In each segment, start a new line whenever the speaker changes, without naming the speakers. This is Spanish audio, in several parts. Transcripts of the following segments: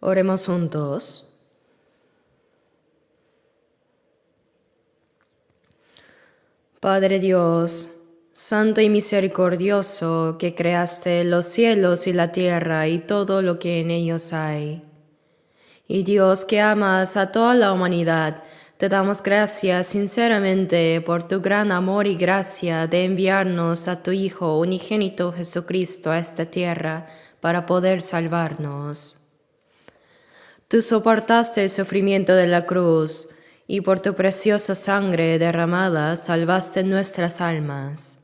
Oremos juntos. Padre Dios, santo y misericordioso, que creaste los cielos y la tierra y todo lo que en ellos hay. Y Dios, que amas a toda la humanidad, te damos gracias sinceramente por tu gran amor y gracia de enviarnos a tu Hijo unigénito Jesucristo a esta tierra para poder salvarnos. Tú soportaste el sufrimiento de la cruz, y por tu preciosa sangre derramada salvaste nuestras almas.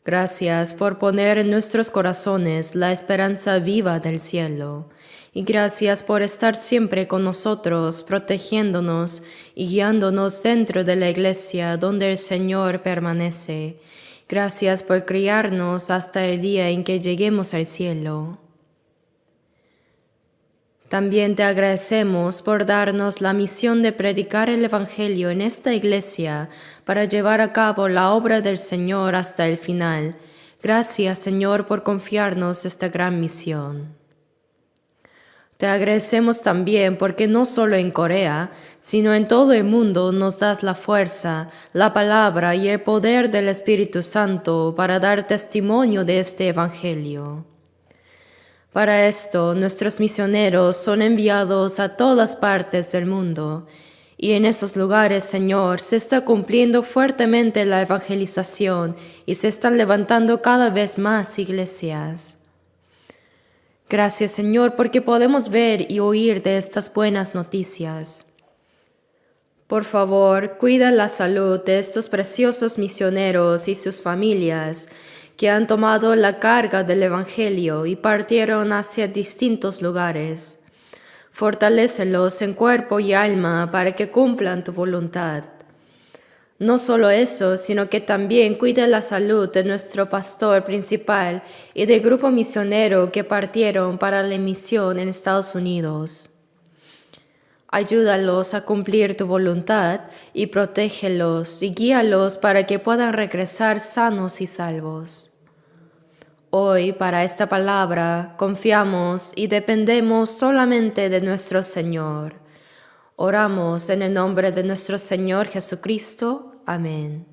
Gracias por poner en nuestros corazones la esperanza viva del cielo, y gracias por estar siempre con nosotros, protegiéndonos y guiándonos dentro de la iglesia donde el Señor permanece. Gracias por criarnos hasta el día en que lleguemos al cielo. También te agradecemos por darnos la misión de predicar el Evangelio en esta iglesia para llevar a cabo la obra del Señor hasta el final. Gracias, Señor, por confiarnos esta gran misión. Te agradecemos también porque no solo en Corea, sino en todo el mundo nos das la fuerza, la palabra y el poder del Espíritu Santo para dar testimonio de este Evangelio. Para esto, nuestros misioneros son enviados a todas partes del mundo, y en esos lugares, Señor, se está cumpliendo fuertemente la evangelización y se están levantando cada vez más iglesias. Gracias, Señor, porque podemos ver y oír de estas buenas noticias. Por favor, cuida la salud de estos preciosos misioneros y sus familias, que han tomado la carga del Evangelio y partieron hacia distintos lugares. Fortalécelos en cuerpo y alma para que cumplan tu voluntad. No solo eso, sino que también cuida la salud de nuestro pastor principal y del grupo misionero que partieron para la misión en Estados Unidos. Ayúdalos a cumplir tu voluntad y protégelos y guíalos para que puedan regresar sanos y salvos. Hoy, para esta palabra, confiamos y dependemos solamente de nuestro Señor. Oramos en el nombre de nuestro Señor Jesucristo. Amén.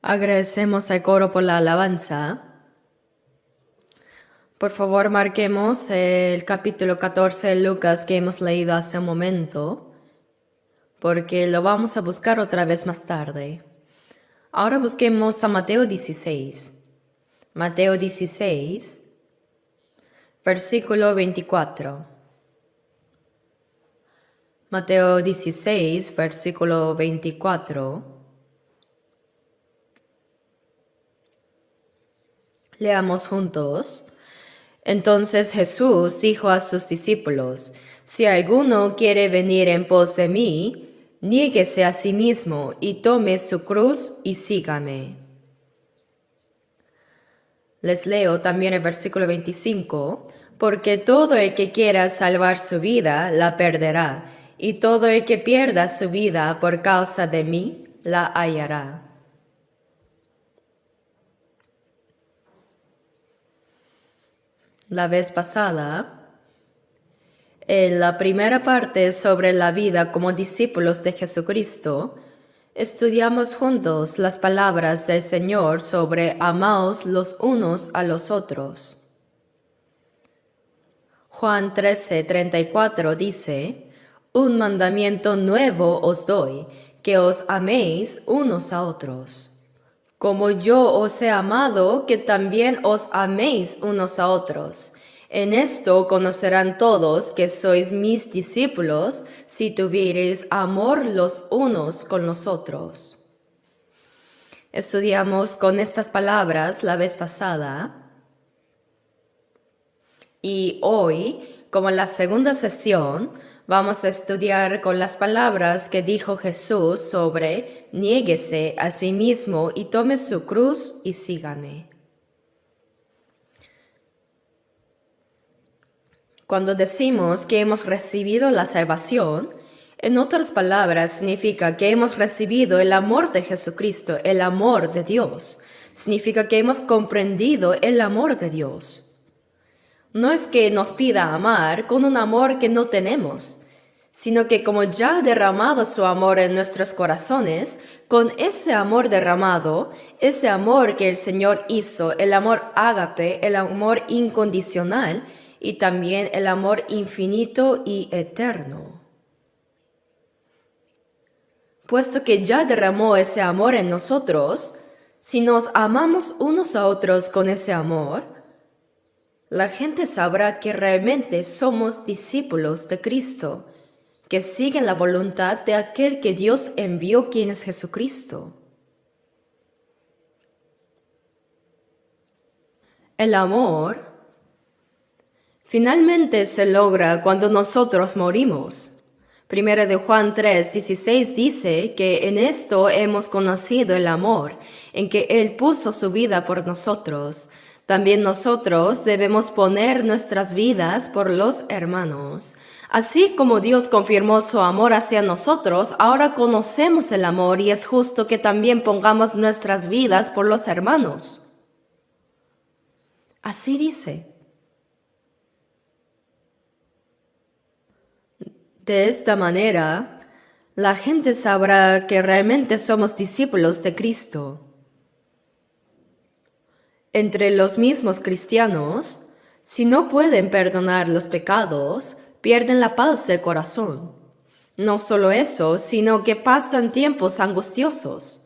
Agradecemos al coro por la alabanza. Por favor, marquemos el capítulo 14 de Lucas que hemos leído hace un momento, porque lo vamos a buscar otra vez más tarde. Ahora busquemos a Mateo 16. Mateo 16, versículo 24. Mateo 16, versículo 24. Leamos juntos. Entonces Jesús dijo a sus discípulos: Si alguno quiere venir en pos de mí, niéguese a sí mismo y tome su cruz y sígame. Les leo también el versículo 25, porque todo el que quiera salvar su vida la perderá, y todo el que pierda su vida por causa de mí la hallará. La vez pasada, en la primera parte sobre la vida como discípulos de Jesucristo, estudiamos juntos las palabras del Señor sobre amaos los unos a los otros. Juan 13:34 dice: Un mandamiento nuevo os doy, que os améis unos a otros. Como yo os he amado, que también os améis unos a otros. En esto conocerán todos que sois mis discípulos, si tuviereis amor los unos con los otros. Estudiamos con estas palabras la vez pasada. Y hoy, como en la segunda sesión, vamos a estudiar con las palabras que dijo Jesús sobre niéguese a sí mismo y tome su cruz y sígame. Cuando decimos que hemos recibido la salvación, en otras palabras significa que hemos recibido el amor de Jesucristo, el amor de Dios. Significa que hemos comprendido el amor de Dios. No es que nos pida amar con un amor que no tenemos, sino que como ya ha derramado su amor en nuestros corazones, con ese amor derramado, ese amor que el Señor hizo, el amor ágape, el amor incondicional y también el amor infinito y eterno. Puesto que ya derramó ese amor en nosotros, si nos amamos unos a otros con ese amor, la gente sabrá que realmente somos discípulos de Cristo, que siguen la voluntad de aquel que Dios envió, quien es Jesucristo. El amor finalmente se logra cuando nosotros morimos. 1 de Juan 3:16 dice que en esto hemos conocido el amor, en que Él puso su vida por nosotros. También nosotros debemos poner nuestras vidas por los hermanos. Así como Dios confirmó su amor hacia nosotros, ahora conocemos el amor y es justo que también pongamos nuestras vidas por los hermanos. Así dice. De esta manera, la gente sabrá que realmente somos discípulos de Cristo. Entre los mismos cristianos, si no pueden perdonar los pecados, pierden la paz del corazón. No solo eso, sino que pasan tiempos angustiosos.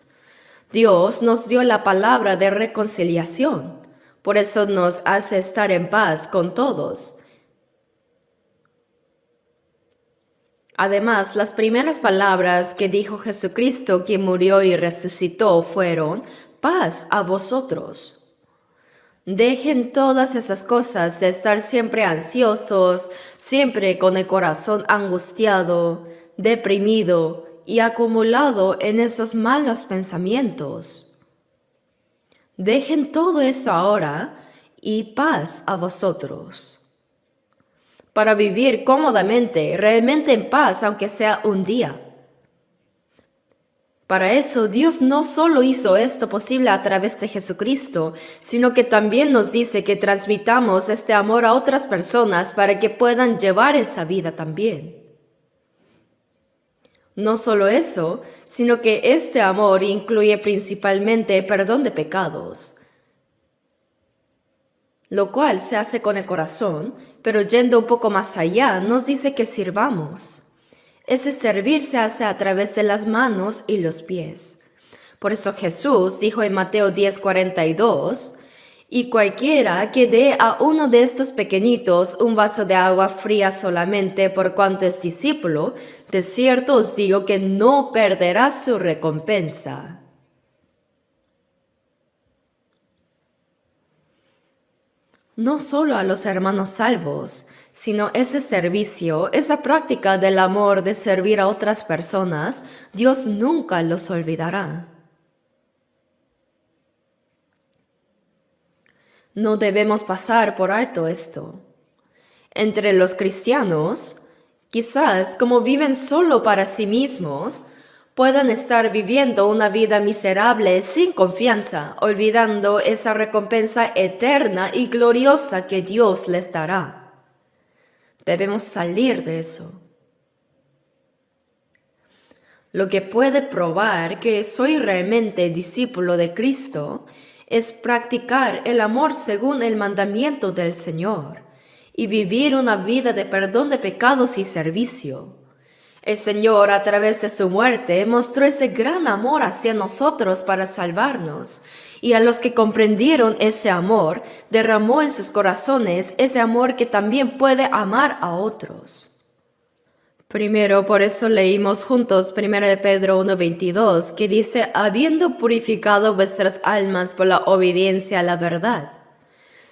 Dios nos dio la palabra de reconciliación, por eso nos hace estar en paz con todos. Además, las primeras palabras que dijo Jesucristo, quien murió y resucitó, fueron: paz a vosotros. Dejen todas esas cosas de estar siempre ansiosos, siempre con el corazón angustiado, deprimido y acumulado en esos malos pensamientos. Dejen todo eso ahora y paz a vosotros. Para vivir cómodamente, realmente en paz, aunque sea un día. Para eso, Dios no solo hizo esto posible a través de Jesucristo, sino que también nos dice que transmitamos este amor a otras personas para que puedan llevar esa vida también. No solo eso, sino que este amor incluye principalmente perdón de pecados, lo cual se hace con el corazón, pero yendo un poco más allá, nos dice que sirvamos. Ese servir se hace a través de las manos y los pies. Por eso Jesús dijo en Mateo 10:42, y cualquiera que dé a uno de estos pequeñitos un vaso de agua fría solamente por cuanto es discípulo, de cierto os digo que no perderá su recompensa. No solo a los hermanos salvos, sino ese servicio, esa práctica del amor de servir a otras personas, Dios nunca los olvidará. No debemos pasar por alto esto. Entre los cristianos, quizás como viven solo para sí mismos, puedan estar viviendo una vida miserable sin confianza, olvidando esa recompensa eterna y gloriosa que Dios les dará. Debemos salir de eso. Lo que puede probar que soy realmente discípulo de Cristo es practicar el amor según el mandamiento del Señor y vivir una vida de perdón de pecados y servicio. El Señor, a través de su muerte, mostró ese gran amor hacia nosotros para salvarnos, y a los que comprendieron ese amor, derramó en sus corazones ese amor que también puede amar a otros. Primero, por eso leímos juntos 1 de Pedro 1:22, que dice: habiendo purificado vuestras almas por la obediencia a la verdad.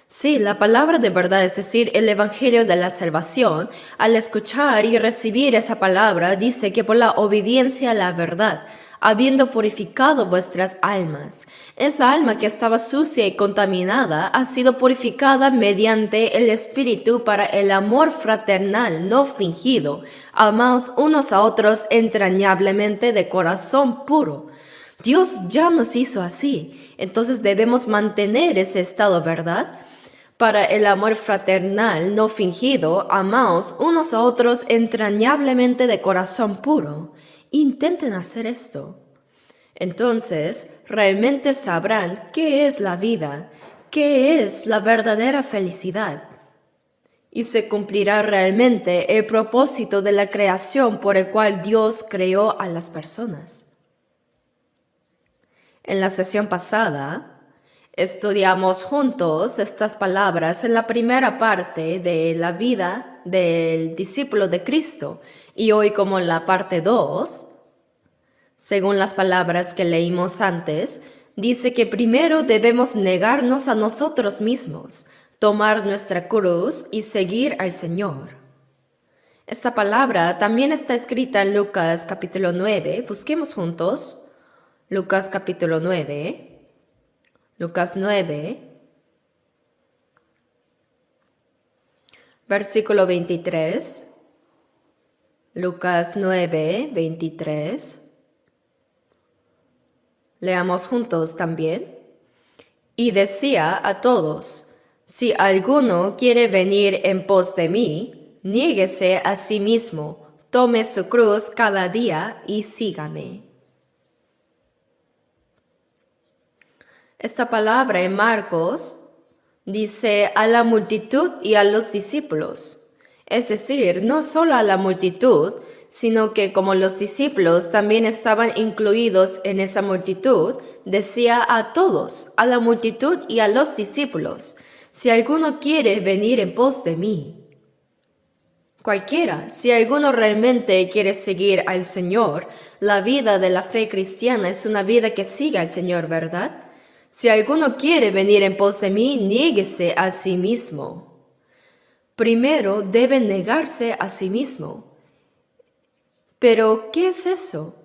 Sí, la palabra de verdad, es decir, el Evangelio de la salvación, al escuchar y recibir esa palabra, dice que por la obediencia a la verdad, habiendo purificado vuestras almas, esa alma que estaba sucia y contaminada ha sido purificada mediante el Espíritu para el amor fraternal no fingido. Amaos unos a otros entrañablemente de corazón puro. Dios ya nos hizo así, entonces debemos mantener ese estado, ¿verdad? Para el amor fraternal no fingido, amaos unos a otros entrañablemente de corazón puro. Intenten hacer esto. Entonces, realmente sabrán qué es la vida, qué es la verdadera felicidad. Y se cumplirá realmente el propósito de la creación por el cual Dios creó a las personas. En la sesión pasada, estudiamos juntos estas palabras en la primera parte de la vida del discípulo de Cristo y hoy como en la parte 2, según las palabras que leímos antes, dice que primero debemos negarnos a nosotros mismos, tomar nuestra cruz y seguir al Señor. Esta palabra también está escrita en Lucas capítulo 9. Busquemos juntos. Lucas capítulo 9. Lucas 9. Versículo 23. Lucas 9, 23. Leamos juntos también. Y decía a todos, si alguno quiere venir en pos de mí, niéguese a sí mismo, tome su cruz cada día y sígame. Esta palabra en Marcos dice a la multitud y a los discípulos, es decir, no solo a la multitud, sino que como los discípulos también estaban incluidos en esa multitud, decía a todos, a la multitud y a los discípulos, si alguno quiere venir en pos de mí. Cualquiera, si alguno realmente quiere seguir al Señor, la vida de la fe cristiana es una vida que sigue al Señor, ¿verdad? Si alguno quiere venir en pos de mí, niéguese a sí mismo. Primero debe negarse a sí mismo. Pero, ¿qué es eso?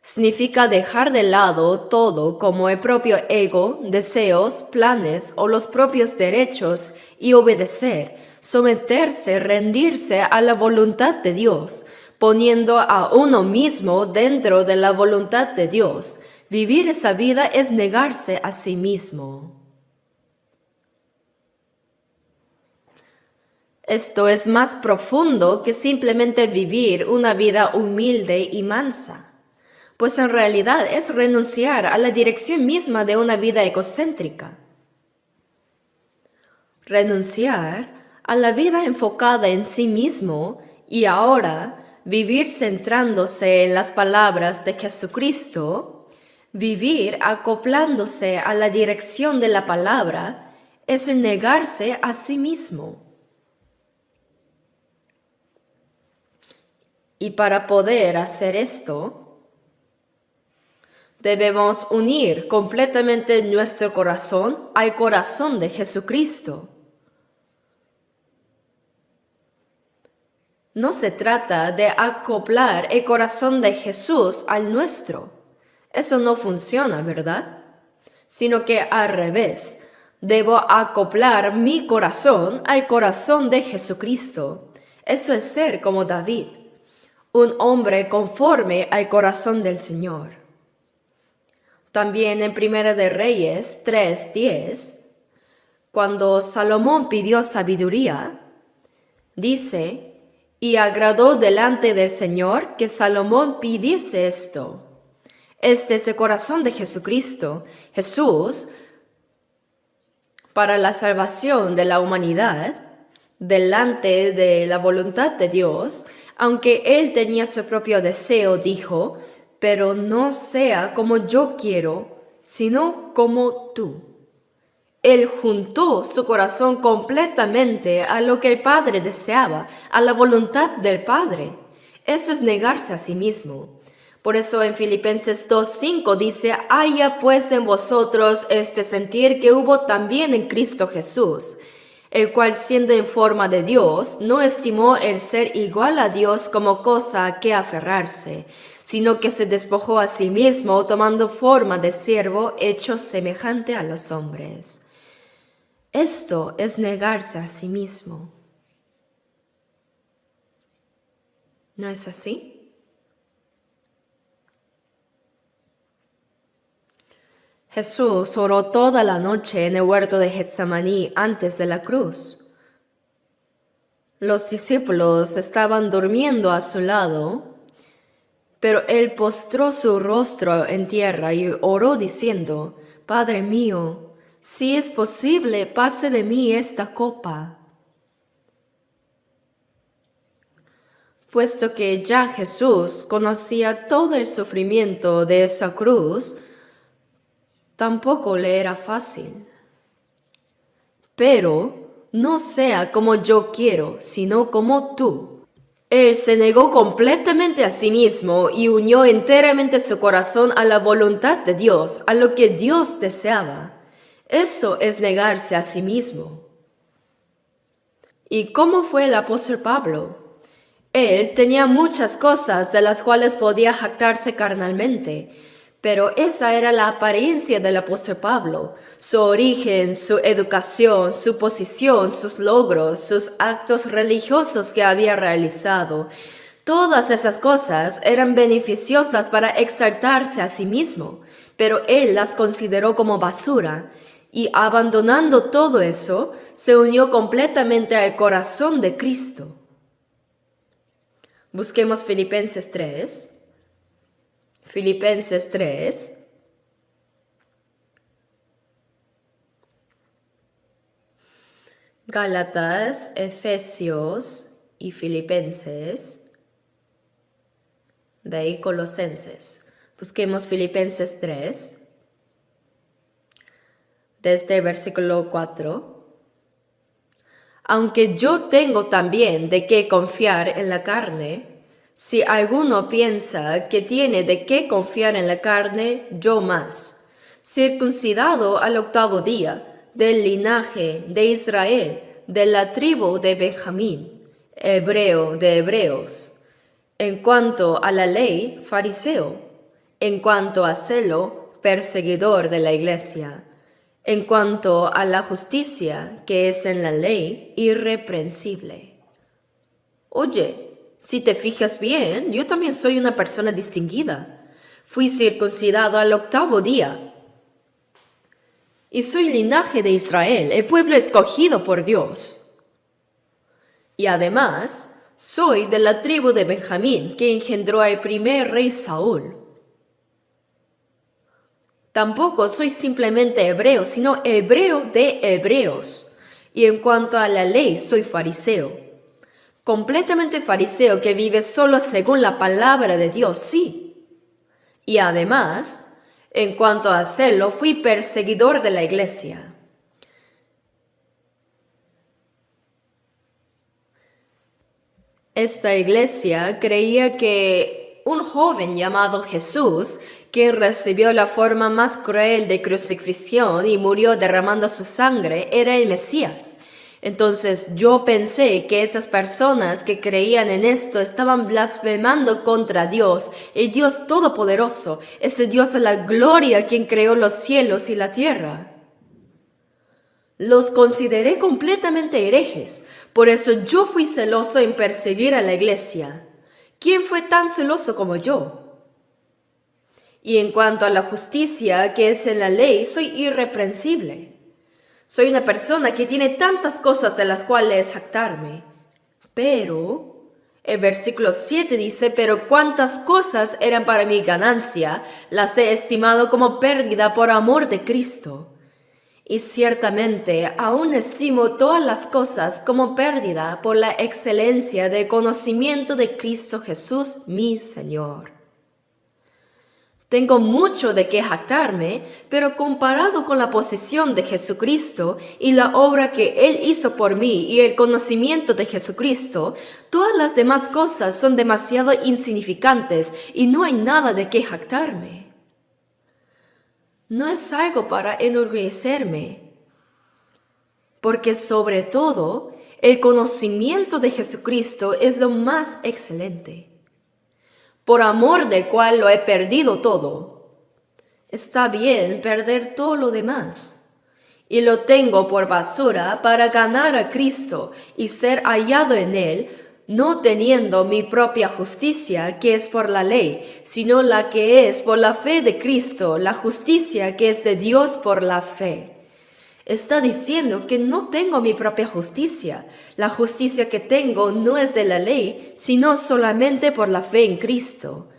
Significa dejar de lado todo como el propio ego, deseos, planes o los propios derechos y obedecer, someterse, rendirse a la voluntad de Dios, poniendo a uno mismo dentro de la voluntad de Dios. Vivir esa vida es negarse a sí mismo. Esto es más profundo que simplemente vivir una vida humilde y mansa, pues en realidad es renunciar a la dirección misma de una vida egocéntrica. Renunciar a la vida enfocada en sí mismo y ahora vivir centrándose en las palabras de Jesucristo, vivir acoplándose a la dirección de la palabra, es negarse a sí mismo. Y para poder hacer esto, debemos unir completamente nuestro corazón al corazón de Jesucristo. No se trata de acoplar el corazón de Jesús al nuestro. Eso no funciona, ¿verdad? Sino que al revés, debo acoplar mi corazón al corazón de Jesucristo. Eso es ser como David, un hombre conforme al corazón del Señor. También en Primera de Reyes 3:10, cuando Salomón pidió sabiduría, dice, y agradó delante del Señor que Salomón pidiese esto. Este es el corazón de Jesucristo. Jesús, para la salvación de la humanidad, delante de la voluntad de Dios, aunque él tenía su propio deseo, dijo, pero no sea como yo quiero, sino como tú. Él juntó su corazón completamente a lo que el Padre deseaba, a la voluntad del Padre. Eso es negarse a sí mismo. Por eso en Filipenses 2:5 dice, haya pues en vosotros este sentir que hubo también en Cristo Jesús, el cual siendo en forma de Dios, no estimó el ser igual a Dios como cosa a que aferrarse, sino que se despojó a sí mismo, tomando forma de siervo, hecho semejante a los hombres. Esto es negarse a sí mismo. ¿No es así? Jesús oró toda la noche en el huerto de Getsemaní antes de la cruz. Los discípulos estaban durmiendo a su lado, pero él postró su rostro en tierra y oró diciendo: Padre mío, si es posible, pase de mí esta copa. Puesto que ya Jesús conocía todo el sufrimiento de esa cruz, tampoco le era fácil. Pero no sea como yo quiero, sino como tú. Él se negó completamente a sí mismo y unió enteramente su corazón a la voluntad de Dios, a lo que Dios deseaba. Eso es negarse a sí mismo. ¿Y cómo fue el apóstol Pablo? Él tenía muchas cosas de las cuales podía jactarse carnalmente, pero esa era la apariencia del apóstol Pablo, su origen, su educación, su posición, sus logros, sus actos religiosos que había realizado. Todas esas cosas eran beneficiosas para exaltarse a sí mismo, pero él las consideró como basura, y abandonando todo eso, se unió completamente al corazón de Cristo. Busquemos Filipenses 3. Filipenses 3. Gálatas, Efesios y Filipenses. De ahí Colosenses. Busquemos Filipenses 3. Desde el versículo 4. Aunque yo tengo también de qué confiar en la carne, si alguno piensa que tiene de qué confiar en la carne, yo más. Circuncidado al 8º día, del linaje de Israel, de la tribu de Benjamín, hebreo de hebreos. En cuanto a la ley, fariseo. En cuanto a celo, perseguidor de la iglesia. En cuanto a la justicia que es en la ley, irreprensible. Oye, si te fijas bien, yo también soy una persona distinguida. Fui circuncidado al 8º día. Y soy linaje de Israel, el pueblo escogido por Dios. Y además, soy de la tribu de Benjamín, que engendró al primer rey Saúl. Tampoco soy simplemente hebreo, sino hebreo de hebreos. Y en cuanto a la ley, soy fariseo. Completamente fariseo que vive solo según la palabra de Dios, sí. Y además, en cuanto a celo, fui perseguidor de la iglesia. Esta iglesia creía que un joven llamado Jesús, quien recibió la forma más cruel de crucifixión y murió derramando su sangre, era el Mesías. Entonces yo pensé que esas personas que creían en esto estaban blasfemando contra Dios, el Dios Todopoderoso, ese Dios de la gloria quien creó los cielos y la tierra. Los consideré completamente herejes, por eso yo fui celoso en perseguir a la iglesia. ¿Quién fue tan celoso como yo? Y en cuanto a la justicia que es en la ley, soy irreprensible. Soy una persona que tiene tantas cosas de las cuales jactarme. Pero, el versículo 7 dice, pero cuántas cosas eran para mi ganancia, las he estimado como pérdida por amor de Cristo. Y ciertamente aún estimo todas las cosas como pérdida por la excelencia del conocimiento de Cristo Jesús, mi Señor. Tengo mucho de qué jactarme, pero comparado con la posición de Jesucristo y la obra que Él hizo por mí y el conocimiento de Jesucristo, todas las demás cosas son demasiado insignificantes y no hay nada de qué jactarme. No es algo para enorgullecerme, porque sobre todo el conocimiento de Jesucristo es lo más excelente, por amor del cual lo he perdido todo. Está bien perder todo lo demás, y lo tengo por basura para ganar a Cristo y ser hallado en Él, no teniendo mi propia justicia que es por la ley, sino la que es por la fe de Cristo, la justicia que es de Dios por la fe. Está diciendo que no tengo mi propia justicia. La justicia que tengo no es de la ley, sino solamente por la fe en Cristo.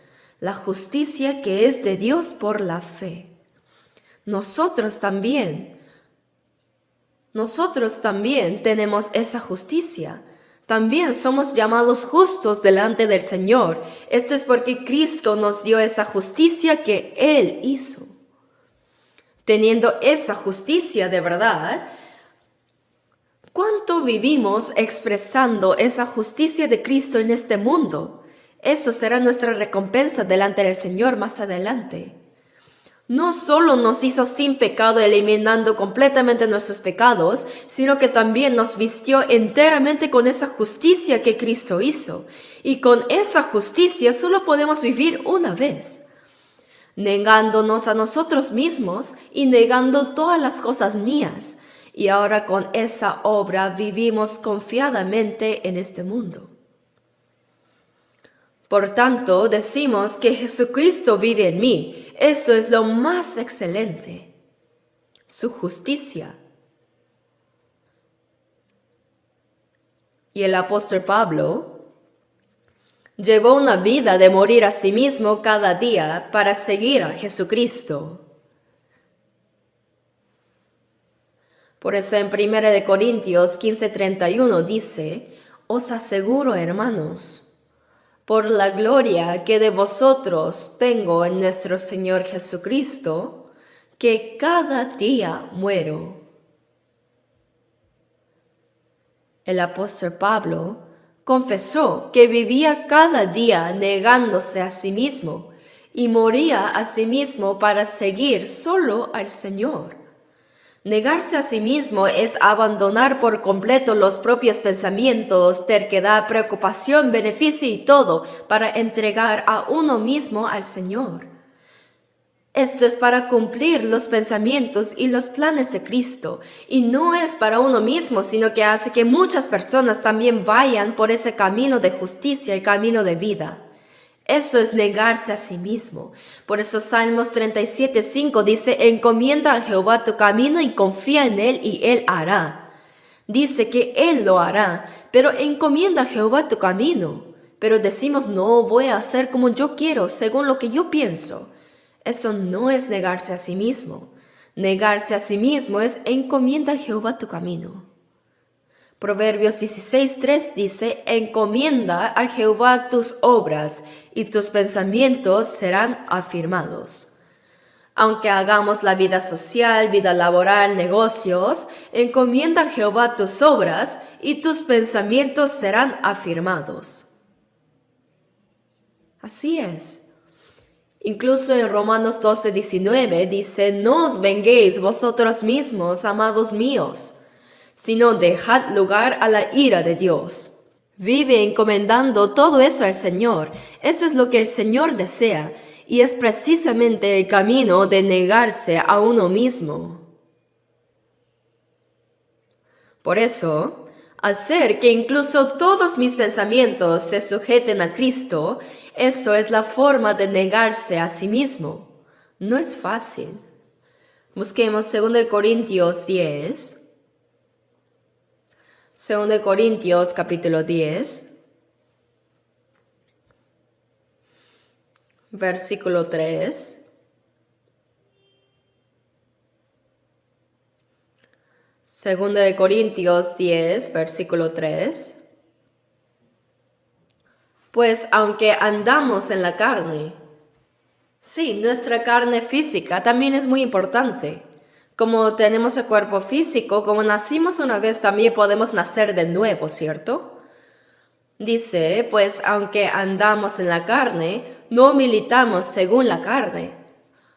La justicia que es de Dios por la fe. Nosotros también tenemos esa justicia. También somos llamados justos delante del Señor. Esto es porque Cristo nos dio esa justicia que Él hizo. Teniendo esa justicia de verdad, ¿cuánto vivimos expresando esa justicia de Cristo en este mundo? Eso será nuestra recompensa delante del Señor más adelante. No solo nos hizo sin pecado eliminando completamente nuestros pecados, sino que también nos vistió enteramente con esa justicia que Cristo hizo. Y con esa justicia solo podemos vivir una vez, negándonos a nosotros mismos y negando todas las cosas mías. Y ahora con esa obra vivimos confiadamente en este mundo. Por tanto, decimos que Jesucristo vive en mí. Eso es lo más excelente, su justicia. Y el apóstol Pablo llevó una vida de morir a sí mismo cada día para seguir a Jesucristo. Por eso en 1 Corintios 15:31 dice, os aseguro, hermanos, por la gloria que de vosotros tengo en nuestro Señor Jesucristo, que cada día muero. El apóstol Pablo confesó que vivía cada día negándose a sí mismo y moría a sí mismo para seguir solo al Señor. Negarse a sí mismo es abandonar por completo los propios pensamientos, terquedad, preocupación, beneficio y todo para entregar a uno mismo al Señor. Esto es para cumplir los pensamientos y los planes de Cristo, y no es para uno mismo, sino que hace que muchas personas también vayan por ese camino de justicia y camino de vida. Eso es negarse a sí mismo. Por eso Salmos 37:5 dice, encomienda a Jehová tu camino y confía en Él y Él hará. Dice que Él lo hará, pero encomienda a Jehová tu camino. Pero decimos, no, voy a hacer como yo quiero, según lo que yo pienso. Eso no es negarse a sí mismo. Negarse a sí mismo es encomienda a Jehová tu camino. Proverbios 16:3 dice, encomienda a Jehová tus obras y tus pensamientos serán afirmados. Aunque hagamos la vida social, vida laboral, negocios, encomienda a Jehová tus obras y tus pensamientos serán afirmados. Así es. Incluso en Romanos 12:19 dice, no os venguéis vosotros mismos, amados míos, sino dejad lugar a la ira de Dios. Vive encomendando todo eso al Señor. Eso es lo que el Señor desea, y es precisamente el camino de negarse a uno mismo. Por eso, hacer que incluso todos mis pensamientos se sujeten a Cristo, eso es la forma de negarse a sí mismo. No es fácil. Busquemos 2 Corintios 10. 2 Corintios capítulo 10, versículo 3. 2 Corintios 10, versículo 3. Pues aunque andamos en la carne, sí, nuestra carne física también es muy importante. Como tenemos el cuerpo físico, como nacimos una vez, también podemos nacer de nuevo, ¿cierto? Dice, pues aunque andamos en la carne, no militamos según la carne,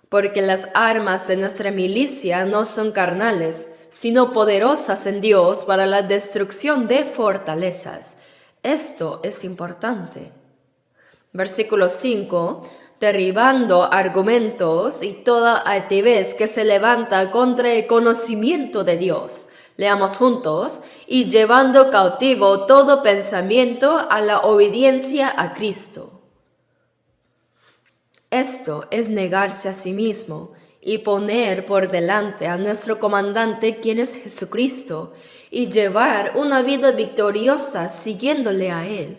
porque las armas de nuestra milicia no son carnales, sino poderosas en Dios para la destrucción de fortalezas. Esto es importante. Versículo 5. Derribando argumentos y toda altivez que se levanta contra el conocimiento de Dios. Leamos juntos. Y llevando cautivo todo pensamiento a la obediencia a Cristo. Esto es negarse a sí mismo y poner por delante a nuestro comandante, quien es Jesucristo, y llevar una vida victoriosa siguiéndole a Él.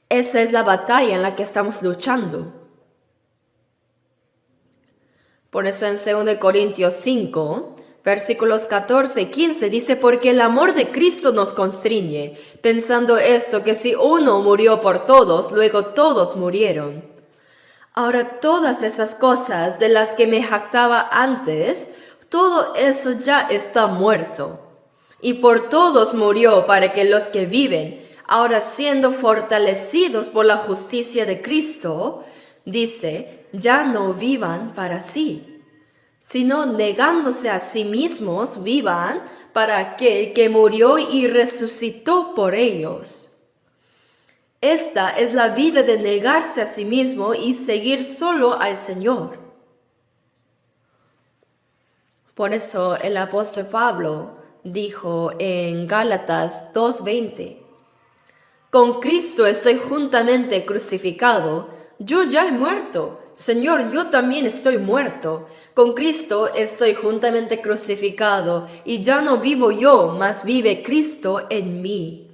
Esa es la batalla en la que estamos luchando. Por eso en 2 Corintios 5, versículos 14 y 15 dice, porque el amor de Cristo nos constriñe, pensando esto, que si uno murió por todos, luego todos murieron. Ahora todas esas cosas de las que me jactaba antes, todo eso ya está muerto. Y por todos murió para que los que viven, ahora siendo fortalecidos por la justicia de Cristo, dice, ya no vivan para sí, sino negándose a sí mismos, vivan para aquel que murió y resucitó por ellos. Esta es la vida de negarse a sí mismo y seguir solo al Señor. Por eso el apóstol Pablo dijo en Gálatas 2:20, con Cristo estoy juntamente crucificado, yo ya he muerto. Señor, yo también estoy muerto. Con Cristo estoy juntamente crucificado, y ya no vivo yo, mas vive Cristo en mí.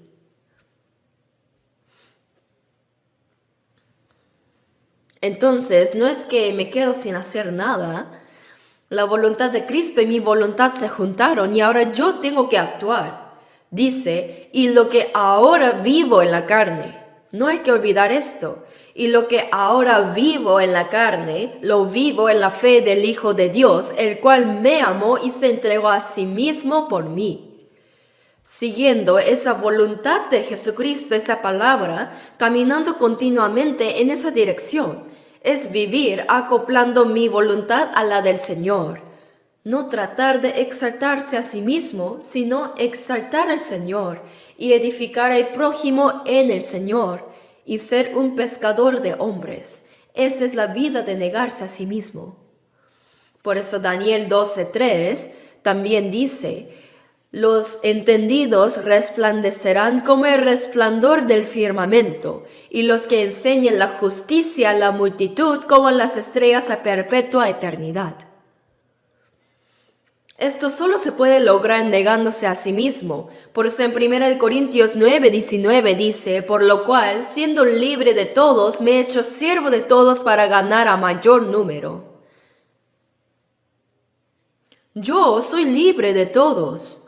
Entonces, no es que me quedo sin hacer nada. La voluntad de Cristo y mi voluntad se juntaron y ahora yo tengo que actuar. Dice, y lo que ahora vivo en la carne, no hay que olvidar esto, y lo que ahora vivo en la carne, lo vivo en la fe del Hijo de Dios, el cual me amó y se entregó a sí mismo por mí. Siguiendo esa voluntad de Jesucristo, esa palabra, caminando continuamente en esa dirección, es vivir acoplando mi voluntad a la del Señor. No tratar de exaltarse a sí mismo, sino exaltar al Señor y edificar al prójimo en el Señor y ser un pescador de hombres. Esa es la vida de negarse a sí mismo. Por eso Daniel 12:3 también dice, los entendidos resplandecerán como el resplandor del firmamento, y los que enseñen la justicia a la multitud como las estrellas a perpetua eternidad. Esto solo se puede lograr negándose a sí mismo. Por eso en 1 Corintios 9:19 dice, por lo cual, siendo libre de todos, me he hecho siervo de todos para ganar a mayor número. Yo soy libre de todos.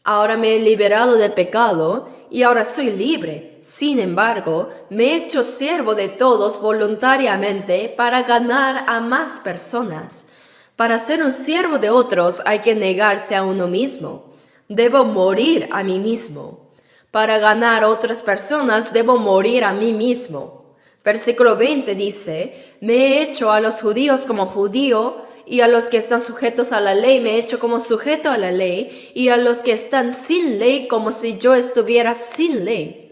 Ahora me he liberado del pecado y ahora soy libre. Sin embargo, me he hecho siervo de todos voluntariamente para ganar a más personas. Para ser un siervo de otros hay que negarse a uno mismo. Debo morir a mí mismo. Para ganar a otras personas debo morir a mí mismo. Versículo 20 dice, me he hecho a los judíos como judío, y a los que están sujetos a la ley me he hecho como sujeto a la ley, y a los que están sin ley como si yo estuviera sin ley.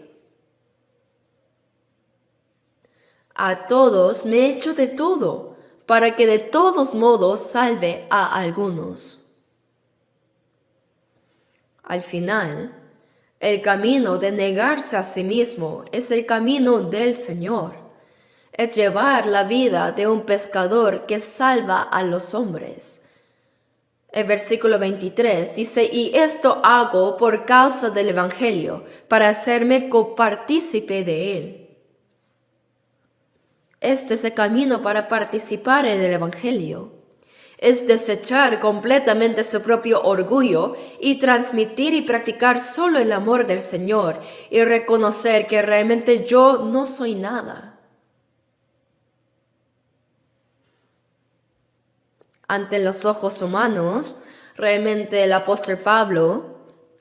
A todos me he hecho de todo, para que de todos modos salve a algunos. Al final, el camino de negarse a sí mismo es el camino del Señor. Es llevar la vida de un pescador que salva a los hombres. El versículo 23 dice, y esto hago por causa del Evangelio, para hacerme copartícipe de él. Esto es el camino para participar en el Evangelio. Es desechar completamente su propio orgullo y transmitir y practicar solo el amor del Señor y reconocer que realmente yo no soy nada. Ante los ojos humanos, realmente el apóstol Pablo,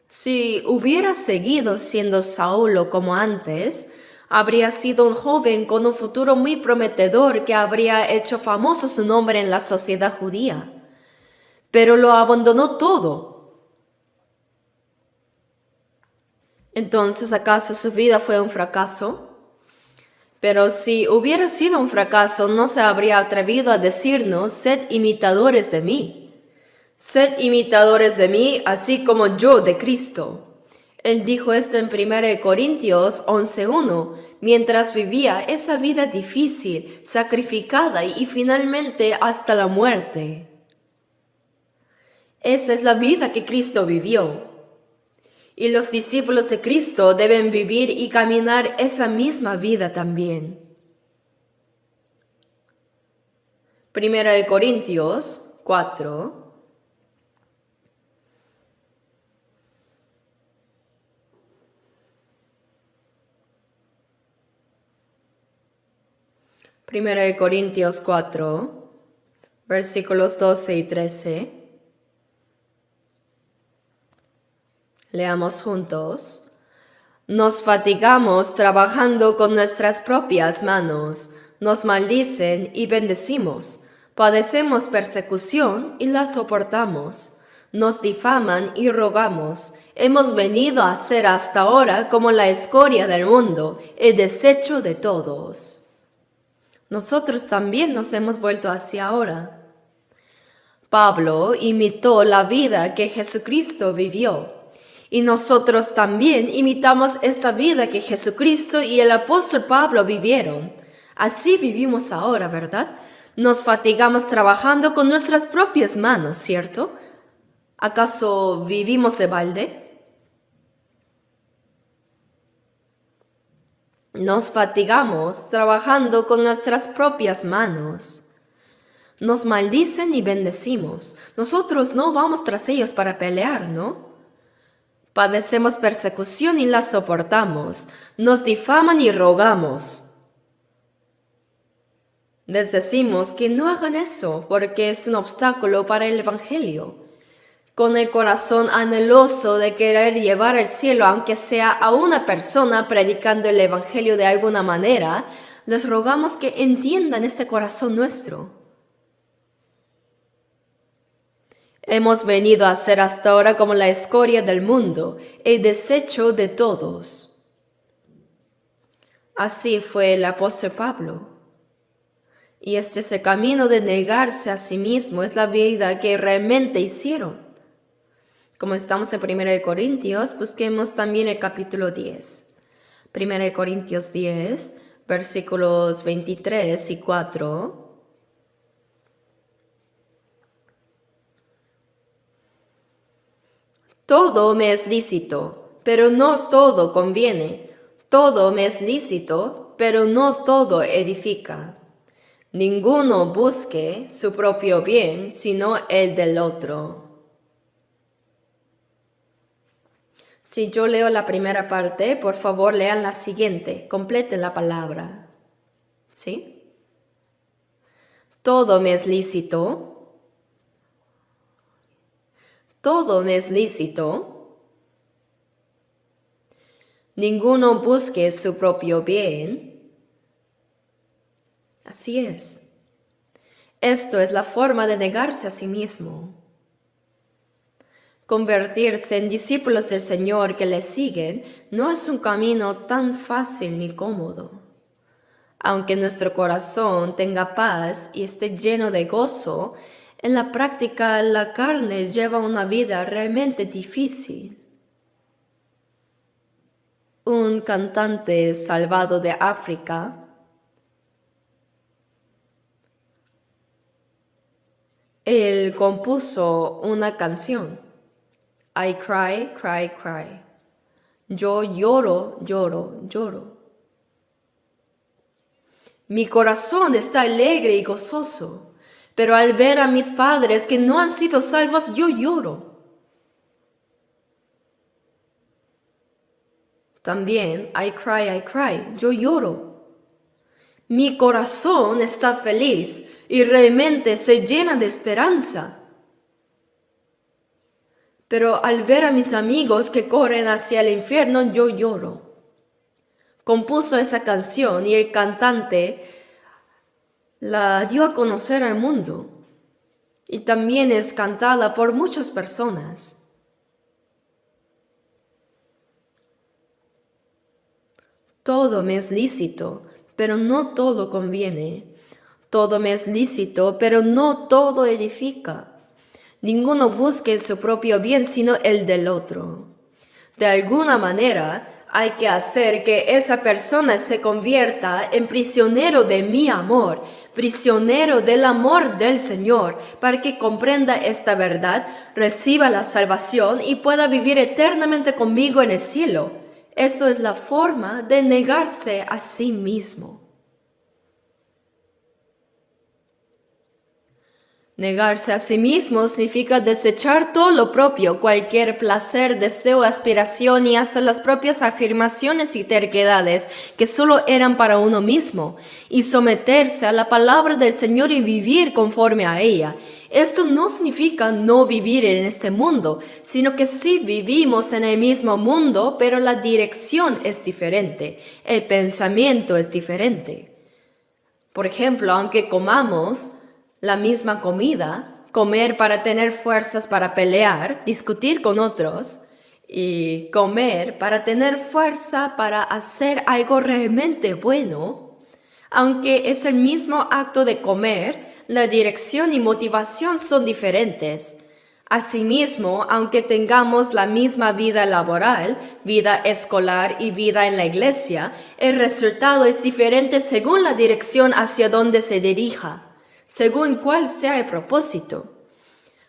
si hubiera seguido siendo Saulo como antes, habría sido un joven con un futuro muy prometedor que habría hecho famoso su nombre en la sociedad judía. Pero lo abandonó todo. Entonces, ¿acaso su vida fue un fracaso? Pero si hubiera sido un fracaso, no se habría atrevido a decirnos, sed imitadores de mí. Sed imitadores de mí, así como yo de Cristo. Él dijo esto en 1 Corintios 11:1, mientras vivía esa vida difícil, sacrificada y finalmente hasta la muerte. Esa es la vida que Cristo vivió. Y los discípulos de Cristo deben vivir y caminar esa misma vida también. 1 Corintios 4. Primera de Corintios 4, versículos 12 y 13. Leamos juntos. Nos fatigamos trabajando con nuestras propias manos, nos maldicen y bendecimos, padecemos persecución y la soportamos, nos difaman y rogamos, hemos venido a ser hasta ahora como la escoria del mundo, el desecho de todos. Nosotros también nos hemos vuelto hacia ahora. Pablo imitó la vida que Jesucristo vivió. Y nosotros también imitamos esta vida que Jesucristo y el apóstol Pablo vivieron. Así vivimos ahora, ¿verdad? Nos fatigamos trabajando con nuestras propias manos, ¿cierto? ¿Acaso vivimos de balde? Nos fatigamos trabajando con nuestras propias manos. Nos maldicen y bendecimos. Nosotros no vamos tras ellos para pelear, ¿no? Padecemos persecución y la soportamos. Nos difaman y rogamos. Les decimos que no hagan eso porque es un obstáculo para el Evangelio. Con el corazón anheloso de querer llevar al cielo, aunque sea a una persona predicando el Evangelio de alguna manera, les rogamos que entiendan este corazón nuestro. Hemos venido a ser hasta ahora como la escoria del mundo, el desecho de todos. Así fue el apóstol Pablo. Y este es el camino de negarse a sí mismo, es la vida que realmente hicieron. Como estamos en 1 Corintios, busquemos también el capítulo 10. 1 Corintios 10, versículos 23 y 4. Todo me es lícito, pero no todo conviene. Todo me es lícito, pero no todo edifica. Ninguno busque su propio bien, sino el del otro. Si yo leo la primera parte, por favor lean la siguiente, completen la palabra. ¿Sí? Todo me es lícito. Todo me es lícito. Ninguno busque su propio bien. Así es. Esto es la forma de negarse a sí mismo. Convertirse en discípulos del Señor que le siguen no es un camino tan fácil ni cómodo. Aunque nuestro corazón tenga paz y esté lleno de gozo, en la práctica la carne lleva una vida realmente difícil. Un cantante salvado de África él compuso una canción. I cry, cry, cry. Yo lloro, lloro, lloro. Mi corazón está alegre y gozoso. Pero al ver a mis padres que no han sido salvos, yo lloro. También, I cry, yo lloro. Mi corazón está feliz y realmente se llena de esperanza. Pero al ver a mis amigos que corren hacia el infierno, yo lloro. Compuso esa canción y el cantante la dio a conocer al mundo y también es cantada por muchas personas. Todo me es lícito, pero no todo conviene. Todo me es lícito, pero no todo edifica. Ninguno busque su propio bien, sino el del otro. De alguna manera, hay que hacer que esa persona se convierta en prisionero de mi amor, prisionero del amor del Señor, para que comprenda esta verdad, reciba la salvación y pueda vivir eternamente conmigo en el cielo. Eso es la forma de negarse a sí mismo. Negarse a sí mismo significa desechar todo lo propio, cualquier placer, deseo, aspiración y hasta las propias afirmaciones y terquedades que solo eran para uno mismo, y someterse a la palabra del Señor y vivir conforme a ella. Esto no significa no vivir en este mundo, sino que sí vivimos en el mismo mundo, pero la dirección es diferente, el pensamiento es diferente. Por ejemplo, aunque comamos la misma comida, comer para tener fuerzas para pelear, discutir con otros, y comer para tener fuerza para hacer algo realmente bueno, aunque es el mismo acto de comer, la dirección y motivación son diferentes. Asimismo, aunque tengamos la misma vida laboral, vida escolar y vida en la iglesia, el resultado es diferente según la dirección hacia donde se dirija, según cuál sea el propósito.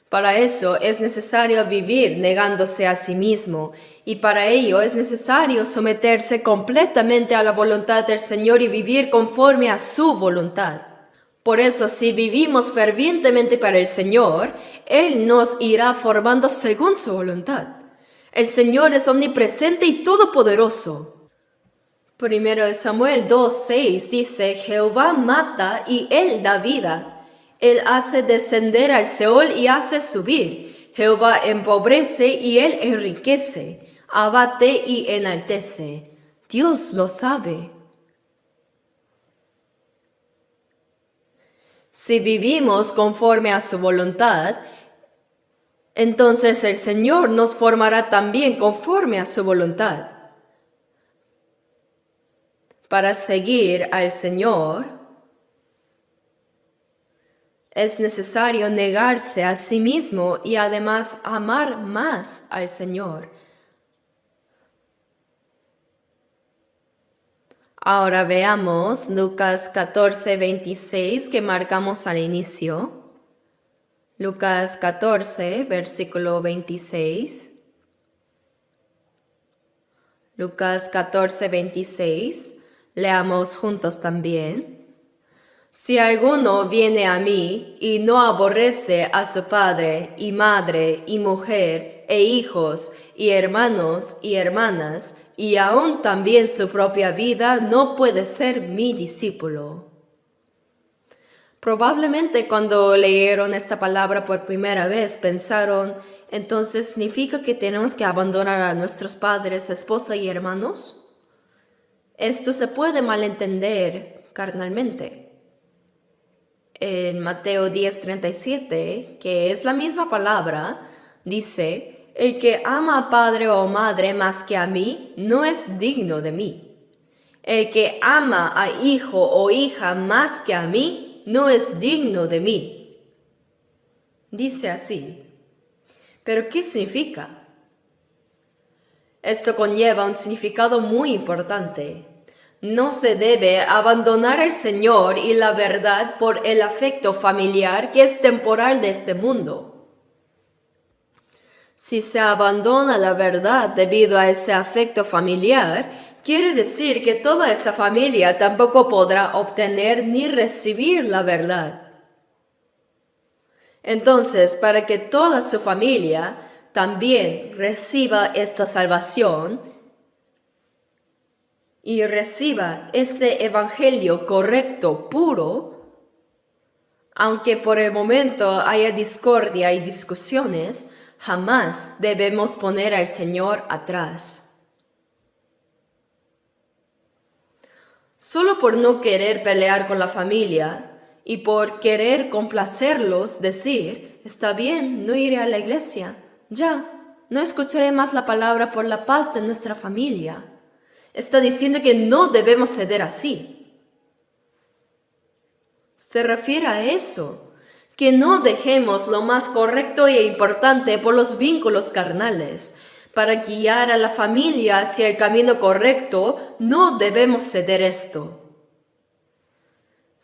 Para eso es necesario vivir negándose a sí mismo, y para ello es necesario someterse completamente a la voluntad del Señor y vivir conforme a su voluntad. Por eso, si vivimos fervientemente para el Señor, Él nos irá formando según su voluntad. El Señor es omnipresente y todopoderoso. Primero de Samuel 2:6 dice: Jehová mata y Él da vida. Él hace descender al Seol y hace subir. Jehová empobrece y Él enriquece. Abate y enaltece. Dios lo sabe. Si vivimos conforme a su voluntad, entonces el Señor nos formará también conforme a su voluntad. Para seguir al Señor, es necesario negarse a sí mismo y además amar más al Señor. Ahora veamos Lucas 14:26 que marcamos al inicio. Lucas 14, versículo 26. Lucas 14:26. Leamos juntos también. Si alguno viene a mí y no aborrece a su padre y madre y mujer e hijos y hermanos y hermanas, y aún también su propia vida, no puede ser mi discípulo. Probablemente cuando leyeron esta palabra por primera vez pensaron, ¿entonces significa que tenemos que abandonar a nuestros padres, esposa y hermanos? Esto se puede malentender carnalmente. En Mateo 10:37, que es la misma palabra, dice: el que ama a padre o madre más que a mí, no es digno de mí. El que ama a hijo o hija más que a mí, no es digno de mí. Dice así. ¿Pero qué significa? Esto conlleva un significado muy importante. No se debe abandonar al Señor y la verdad por el afecto familiar que es temporal de este mundo. Si se abandona la verdad debido a ese afecto familiar, quiere decir que toda esa familia tampoco podrá obtener ni recibir la verdad. Entonces, para que toda su familia también reciba esta salvación y reciba este evangelio correcto, puro, aunque por el momento haya discordia y discusiones, jamás debemos poner al Señor atrás. Solo por no querer pelear con la familia y por querer complacerlos, decir, está bien, no iré a la iglesia, ya, no escucharé más la palabra por la paz de nuestra familia. Está diciendo que no debemos ceder así. Se refiere a eso, que no dejemos lo más correcto e importante por los vínculos carnales. Para guiar a la familia hacia el camino correcto, no debemos ceder esto.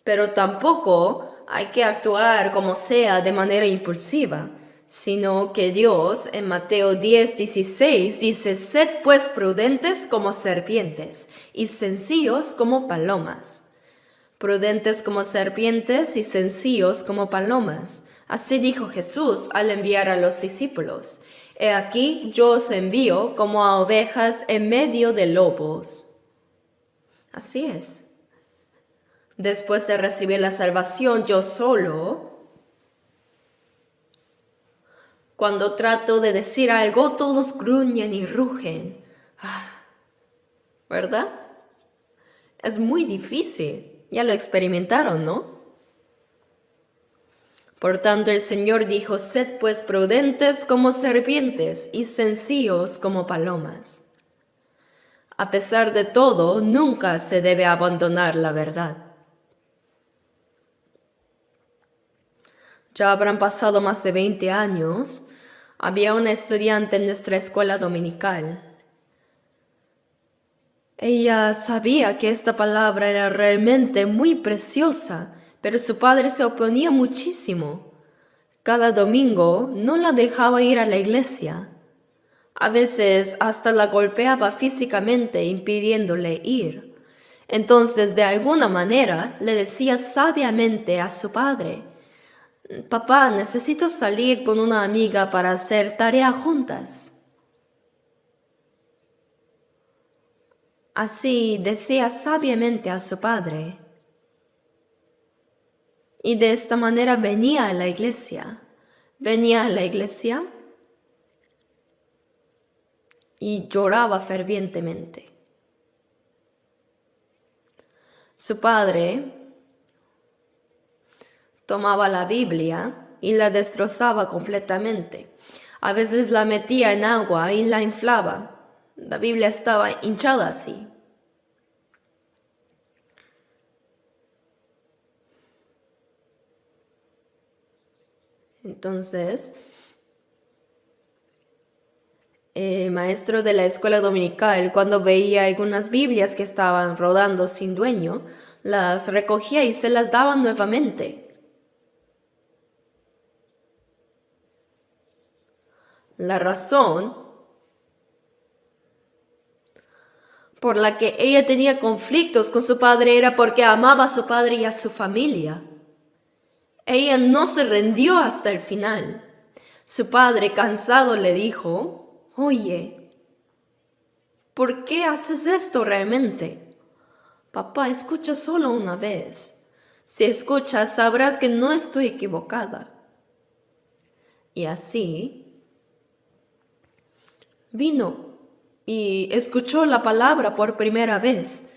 Pero tampoco hay que actuar como sea de manera impulsiva, sino que Dios en Mateo 10:16 dice: «Sed pues prudentes como serpientes y sencillos como palomas». Prudentes como serpientes y sencillos como palomas. Así dijo Jesús al enviar a los discípulos: «He aquí yo os envío como a ovejas en medio de lobos». Así es. Después de recibir la salvación yo solo, cuando trato de decir algo, todos gruñen y rugen. ¿Verdad? Es muy difícil. Ya lo experimentaron, ¿no? Por tanto, el Señor dijo: «Sed pues prudentes como serpientes y sencillos como palomas». A pesar de todo, nunca se debe abandonar la verdad. Ya habrán pasado más de 20 años. Había una estudiante en nuestra escuela dominical. Ella sabía que esta palabra era realmente muy preciosa, pero su padre se oponía muchísimo. Cada domingo no la dejaba ir a la iglesia. A veces hasta la golpeaba físicamente impidiéndole ir. Entonces, de alguna manera, le decía sabiamente a su padre: «Papá, necesito salir con una amiga para hacer tarea juntas». Así decía sabiamente a su padre. Y de esta manera venía a la iglesia. Venía a la iglesia y lloraba fervientemente. Su padre tomaba la Biblia y la destrozaba completamente. A veces la metía en agua y la inflaba. La Biblia estaba hinchada así. Entonces, el maestro de la escuela dominical, cuando veía algunas Biblias que estaban rodando sin dueño, las recogía y se las daba nuevamente. La razón por la que ella tenía conflictos con su padre era porque amaba a su padre y a su familia. Ella no se rindió hasta el final. Su padre, cansado, le dijo: «Oye, ¿por qué haces esto realmente? Papá, escucha solo una vez. Si escuchas, sabrás que no estoy equivocada». Y así vino y escuchó la palabra por primera vez.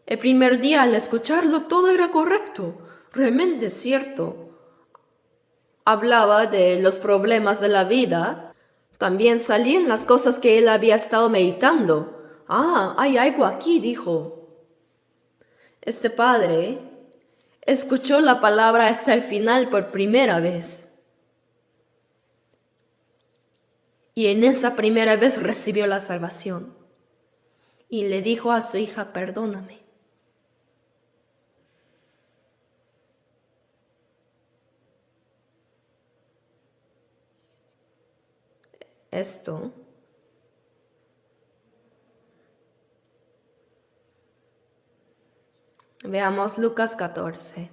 El primer día, al escucharlo, todo era correcto, realmente cierto. Hablaba de los problemas de la vida. También salían las cosas que él había estado meditando. Hay algo aquí, dijo. Este padre escuchó la palabra hasta el final por primera vez. Y en esa primera vez recibió la salvación. Y le dijo a su hija: «Perdóname». Esto veamos Lucas 14.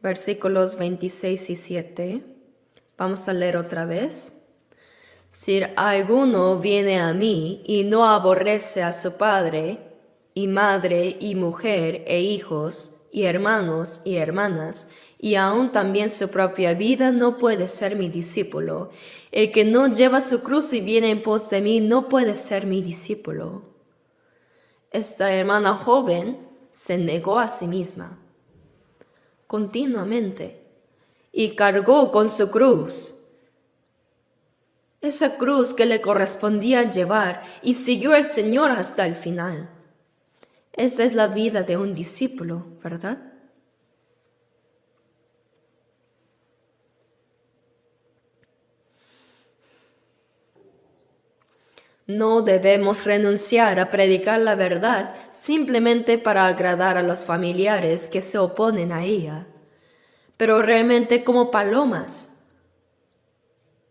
Versículos 26 y 7. Vamos a leer otra vez. «Si alguno viene a mí y no aborrece a su padre, y madre, y mujer, e hijos, y hermanos, y hermanas, y aún también su propia vida, no puede ser mi discípulo. El que no lleva su cruz y viene en pos de mí, no puede ser mi discípulo». Esta hermana joven se negó a sí misma continuamente y cargó con su cruz. esa cruz que le correspondía llevar y siguió al Señor hasta el final. Esa es la vida de un discípulo, ¿verdad? No debemos renunciar a predicar la verdad simplemente para agradar a los familiares que se oponen a ella, pero realmente como palomas.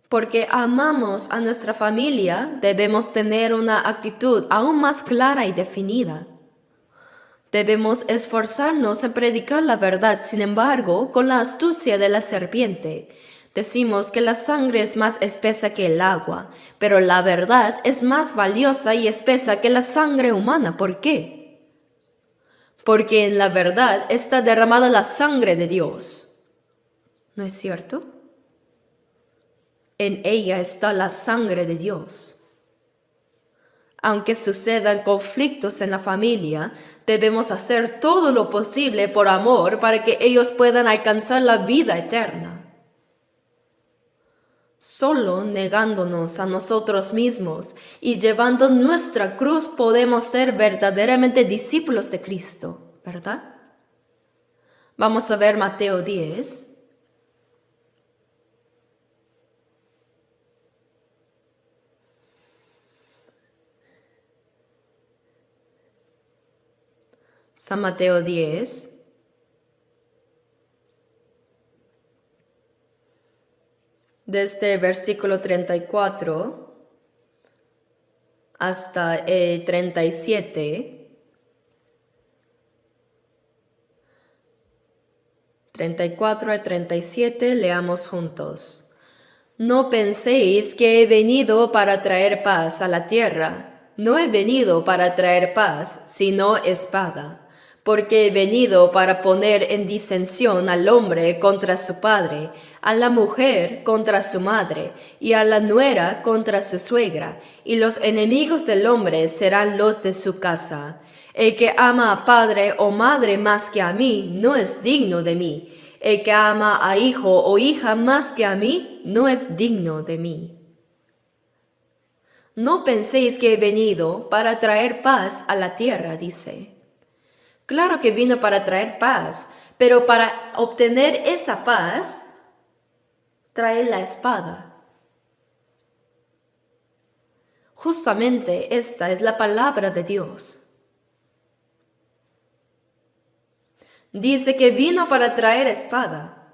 Porque amamos a nuestra familia, debemos tener una actitud aún más clara y definida. Debemos esforzarnos en predicar la verdad, sin embargo, con la astucia de la serpiente. Decimos que la sangre es más espesa que el agua, pero la verdad es más valiosa y espesa que la sangre humana. ¿Por qué? Porque en la verdad está derramada la sangre de Dios. ¿No es cierto? En ella está la sangre de Dios. Aunque sucedan conflictos en la familia, debemos hacer todo lo posible por amor para que ellos puedan alcanzar la vida eterna. Solo negándonos a nosotros mismos y llevando nuestra cruz podemos ser verdaderamente discípulos de Cristo, ¿verdad? Vamos a ver Mateo 10. San Mateo 10. Desde el versículo 34 hasta el 37, 34 al 37, leamos juntos. No penséis que he venido para traer paz a la tierra. No he venido para traer paz, sino espada. Porque he venido para poner en disensión al hombre contra su padre, a la mujer contra su madre, y a la nuera contra su suegra, y los enemigos del hombre serán los de su casa. El que ama a padre o madre más que a mí, no es digno de mí. El que ama a hijo o hija más que a mí, no es digno de mí. No penséis que he venido para traer paz a la tierra, dice. Claro que vino para traer paz, pero para obtener esa paz, trae la espada. Justamente esta es la palabra de Dios. Dice que vino para traer espada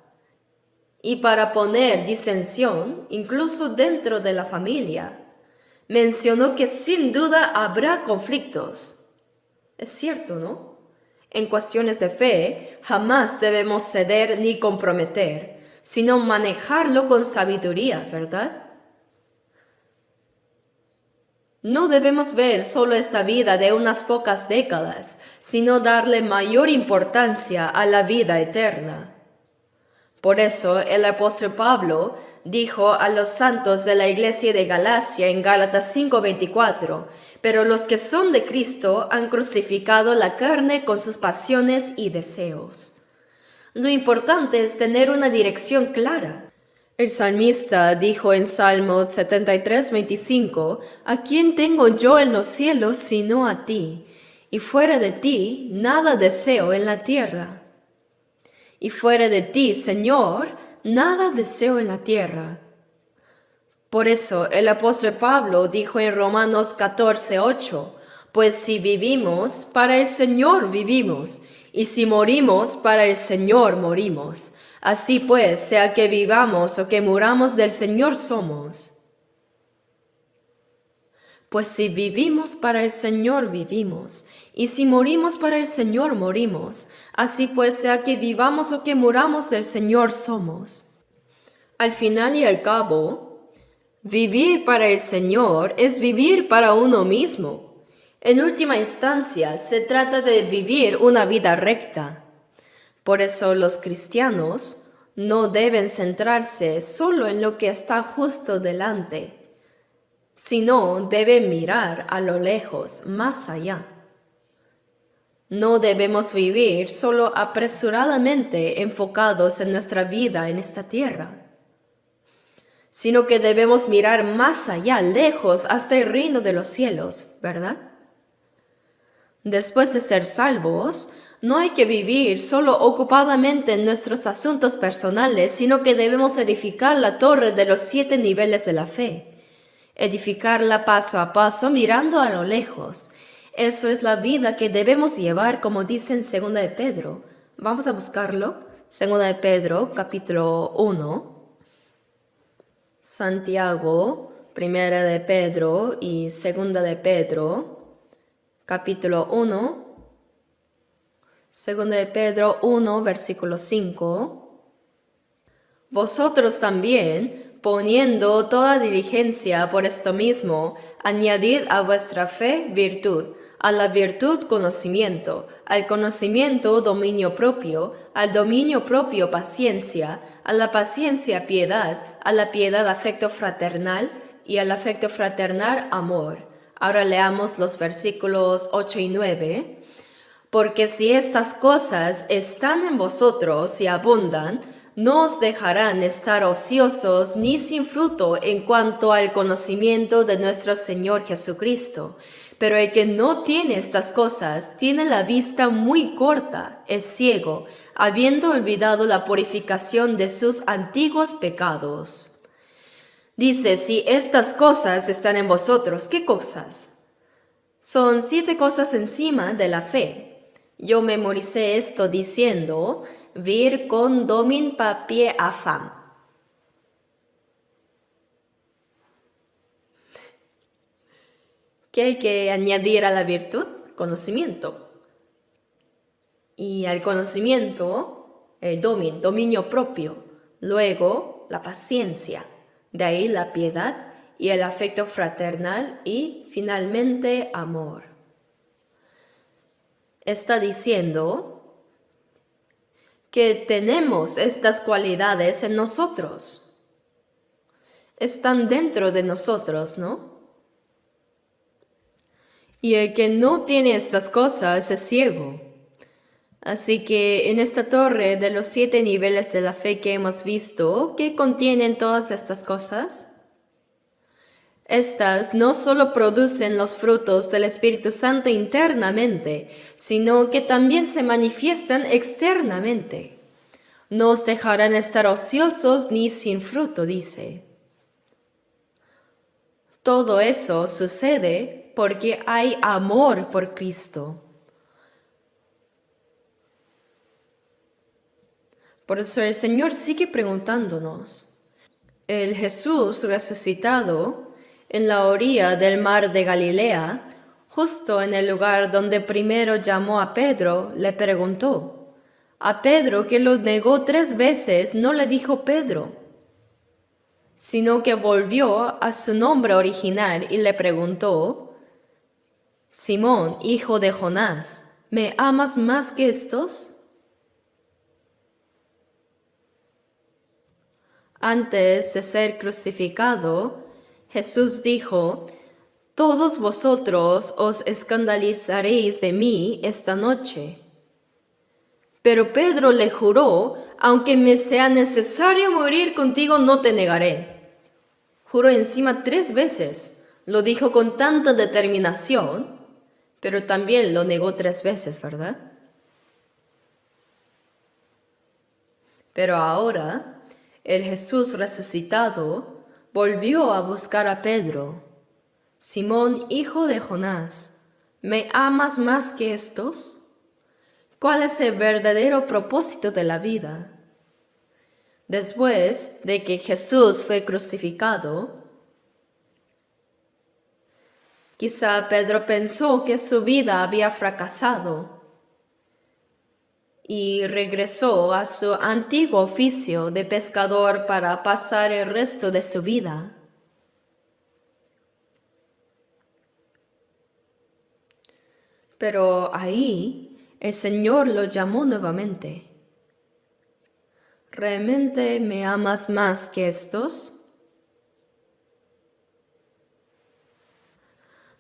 y para poner disensión, incluso dentro de la familia. Mencionó que sin duda habrá conflictos. Es cierto, ¿no? En cuestiones de fe, jamás debemos ceder ni comprometer, sino manejarlo con sabiduría, ¿verdad? No debemos ver solo esta vida de unas pocas décadas, sino darle mayor importancia a la vida eterna. Por eso el apóstol Pablo dijo a los santos de la iglesia de Galacia en Gálatas 5:24, pero los que son de Cristo han crucificado la carne con sus pasiones y deseos. Lo importante es tener una dirección clara. El salmista dijo en Salmo 73:25, ¿a quién tengo yo en los cielos sino a ti? Y fuera de ti nada deseo en la tierra. Y fuera de ti, Señor, nada deseo en la tierra. Por eso el apóstol Pablo dijo en Romanos 14:8, pues si vivimos, para el Señor vivimos, y si morimos, para el Señor morimos. Así pues, sea que vivamos o que muramos, del Señor somos. Pues si vivimos, para el Señor vivimos, y si morimos, para el Señor morimos. Así pues, sea que vivamos o que muramos, del Señor somos. Al final y al cabo, vivir para el Señor es vivir para uno mismo. En última instancia, se trata de vivir una vida recta. Por eso los cristianos no deben centrarse solo en lo que está justo delante, sino deben mirar a lo lejos, más allá. No debemos vivir solo apresuradamente enfocados en nuestra vida en esta tierra, sino que debemos mirar más allá, lejos, hasta el reino de los cielos, ¿verdad? Después de ser salvos, no hay que vivir solo ocupadamente en nuestros asuntos personales, sino que debemos edificar la torre de los 7 niveles de la fe. Edificarla paso a paso, mirando a lo lejos. Eso es la vida que debemos llevar, como dice en 2 de Pedro. Vamos a buscarlo. 2 de Pedro, capítulo 1. Santiago, 1 de Pedro y 2 de Pedro, capítulo 1. 2 de Pedro 1, versículo 5. Vosotros también, poniendo toda diligencia por esto mismo, añadid a vuestra fe virtud, a la virtud conocimiento, al conocimiento dominio propio, al dominio propio paciencia, a la paciencia piedad, a la piedad afecto fraternal y al afecto fraternal amor. Ahora leamos los versículos 8 y 9. Porque si estas cosas están en vosotros y abundan, no os dejarán estar ociosos ni sin fruto en cuanto al conocimiento de nuestro Señor Jesucristo. Pero el que no tiene estas cosas tiene la vista muy corta, es ciego, habiendo olvidado la purificación de sus antiguos pecados. Dice, si estas cosas están en vosotros, ¿qué cosas? Son 7 cosas encima de la fe. Yo memoricé esto diciendo, vir con domin papier afam. ¿Qué hay que añadir a la virtud? Conocimiento. Y al conocimiento, el dominio propio. Luego, la paciencia. De ahí la piedad y el afecto fraternal y, finalmente, amor. Está diciendo que tenemos estas cualidades en nosotros. Están dentro de nosotros, ¿no? Y el que no tiene estas cosas es ciego. Así que en esta torre de los 7 niveles de la fe que hemos visto, ¿qué contienen todas estas cosas? Estas no solo producen los frutos del Espíritu Santo internamente, sino que también se manifiestan externamente. No os dejarán estar ociosos ni sin fruto, dice. Todo eso sucede porque hay amor por Cristo. Por eso el Señor sigue preguntándonos. El Jesús resucitado en la orilla del mar de Galilea, justo en el lugar donde primero llamó a Pedro, le preguntó. A Pedro, que lo negó 3 veces, no le dijo Pedro, sino que volvió a su nombre original y le preguntó, Simón, hijo de Jonás, ¿me amas más que estos? Antes de ser crucificado, Jesús dijo, todos vosotros os escandalizaréis de mí esta noche. Pero Pedro le juró, aunque me sea necesario morir contigo, no te negaré. Juró encima 3 veces, lo dijo con tanta determinación, pero también lo negó 3 veces, ¿verdad? Pero ahora, el Jesús resucitado volvió a buscar a Pedro. Simón, hijo de Jonás, ¿me amas más que estos? ¿Cuál es el verdadero propósito de la vida? Después de que Jesús fue crucificado, quizá Pedro pensó que su vida había fracasado y regresó a su antiguo oficio de pescador para pasar el resto de su vida. Pero ahí el Señor lo llamó nuevamente. ¿Realmente me amas más que estos?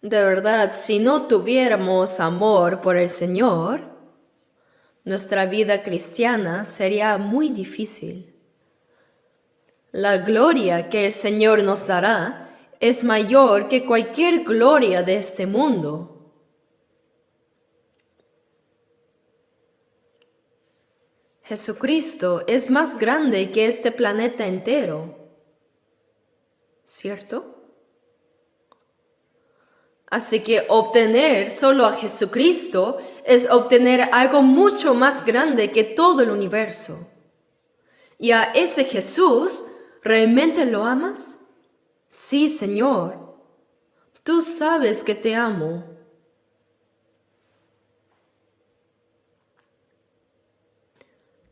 De verdad, si no tuviéramos amor por el Señor, nuestra vida cristiana sería muy difícil. La gloria que el Señor nos dará es mayor que cualquier gloria de este mundo. Jesucristo es más grande que este planeta entero, ¿cierto? Así que obtener solo a Jesucristo es obtener algo mucho más grande que todo el universo. ¿Y a ese Jesús realmente lo amas? Sí, Señor. Tú sabes que te amo.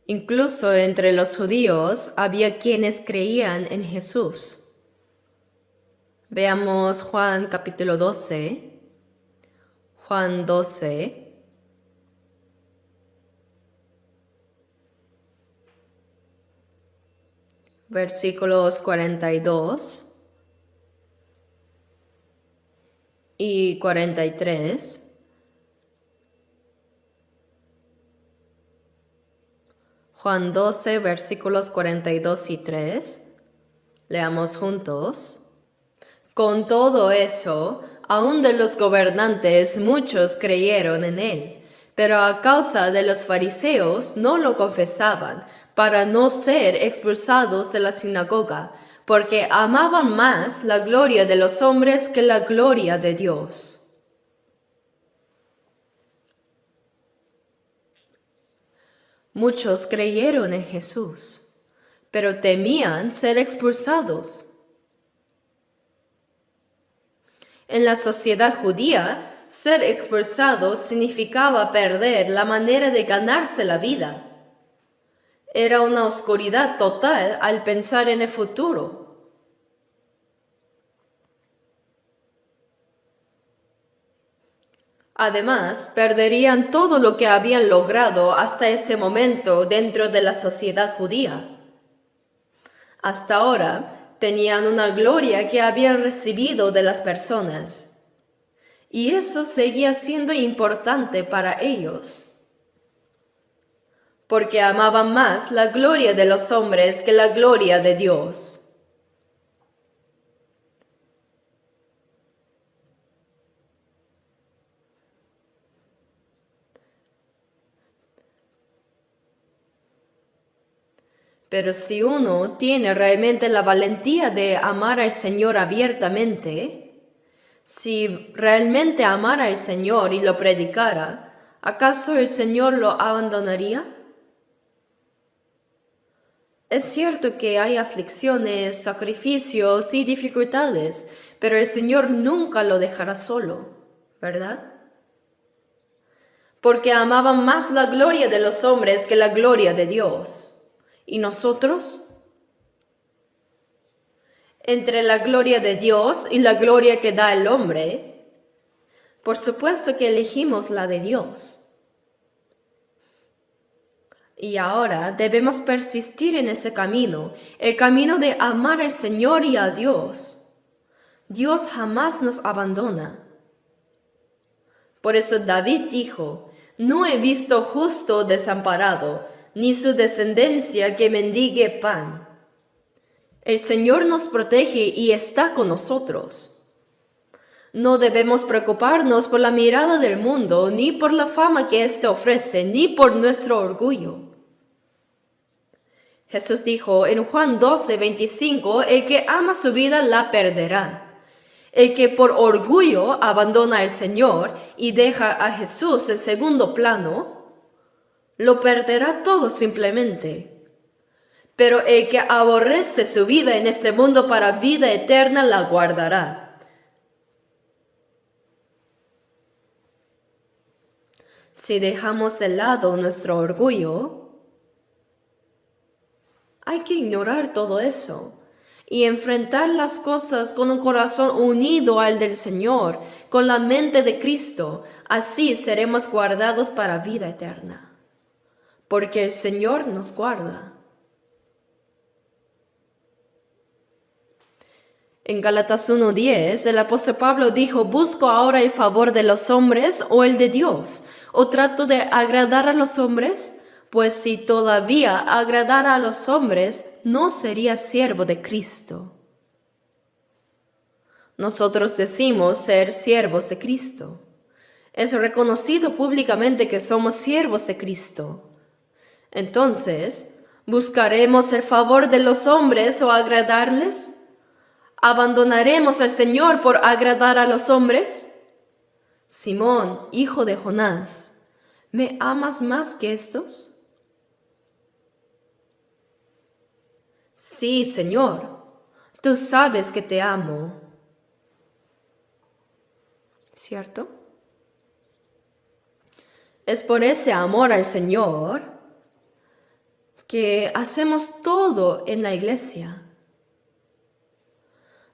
Incluso entre los judíos había quienes creían en Jesús. Veamos Juan capítulo 12. Juan 12. Versículos 42 y 43. Juan 12, versículos 42 y 3. Leamos juntos. Con todo eso, aun de los gobernantes muchos creyeron en él, pero a causa de los fariseos no lo confesaban, para no ser expulsados de la sinagoga, porque amaban más la gloria de los hombres que la gloria de Dios. Muchos creyeron en Jesús, pero temían ser expulsados. En la sociedad judía, ser expulsado significaba perder la manera de ganarse la vida. Era una oscuridad total al pensar en el futuro. Además, perderían todo lo que habían logrado hasta ese momento dentro de la sociedad judía. Hasta ahora tenían una gloria que habían recibido de las personas, y eso seguía siendo importante para ellos, porque amaban más la gloria de los hombres que la gloria de Dios. Pero si uno tiene realmente la valentía de amar al Señor abiertamente, si realmente amara al Señor y lo predicara, ¿acaso el Señor lo abandonaría? Es cierto que hay aflicciones, sacrificios y dificultades, pero el Señor nunca lo dejará solo, ¿verdad? Porque amaban más la gloria de los hombres que la gloria de Dios. ¿Y nosotros? Entre la gloria de Dios y la gloria que da el hombre, por supuesto que elegimos la de Dios. Y ahora debemos persistir en ese camino, el camino de amar al Señor y a Dios. Dios jamás nos abandona. Por eso David dijo, no he visto justo desamparado, ni su descendencia que mendigue pan. El Señor nos protege y está con nosotros. No debemos preocuparnos por la mirada del mundo, ni por la fama que éste ofrece, ni por nuestro orgullo. Jesús dijo en Juan 12, 25, el que ama su vida la perderá. El que por orgullo abandona al Señor y deja a Jesús en segundo plano, lo perderá todo simplemente. Pero el que aborrece su vida en este mundo para vida eterna la guardará. Si dejamos de lado nuestro orgullo, hay que ignorar todo eso y enfrentar las cosas con un corazón unido al del Señor, con la mente de Cristo. Así seremos guardados para vida eterna, porque el Señor nos guarda. En Gálatas 1:10, el apóstol Pablo dijo, ¿busco ahora el favor de los hombres o el de Dios? ¿O trato de agradar a los hombres? Pues si todavía agradara a los hombres, no sería siervo de Cristo. Nosotros decimos ser siervos de Cristo. Es reconocido públicamente que somos siervos de Cristo. Entonces, ¿buscaremos el favor de los hombres o agradarles? ¿Abandonaremos al Señor por agradar a los hombres? Simón, hijo de Jonás, ¿me amas más que estos? Sí, Señor, tú sabes que te amo. ¿Cierto? Es por ese amor al Señor que hacemos todo en la iglesia.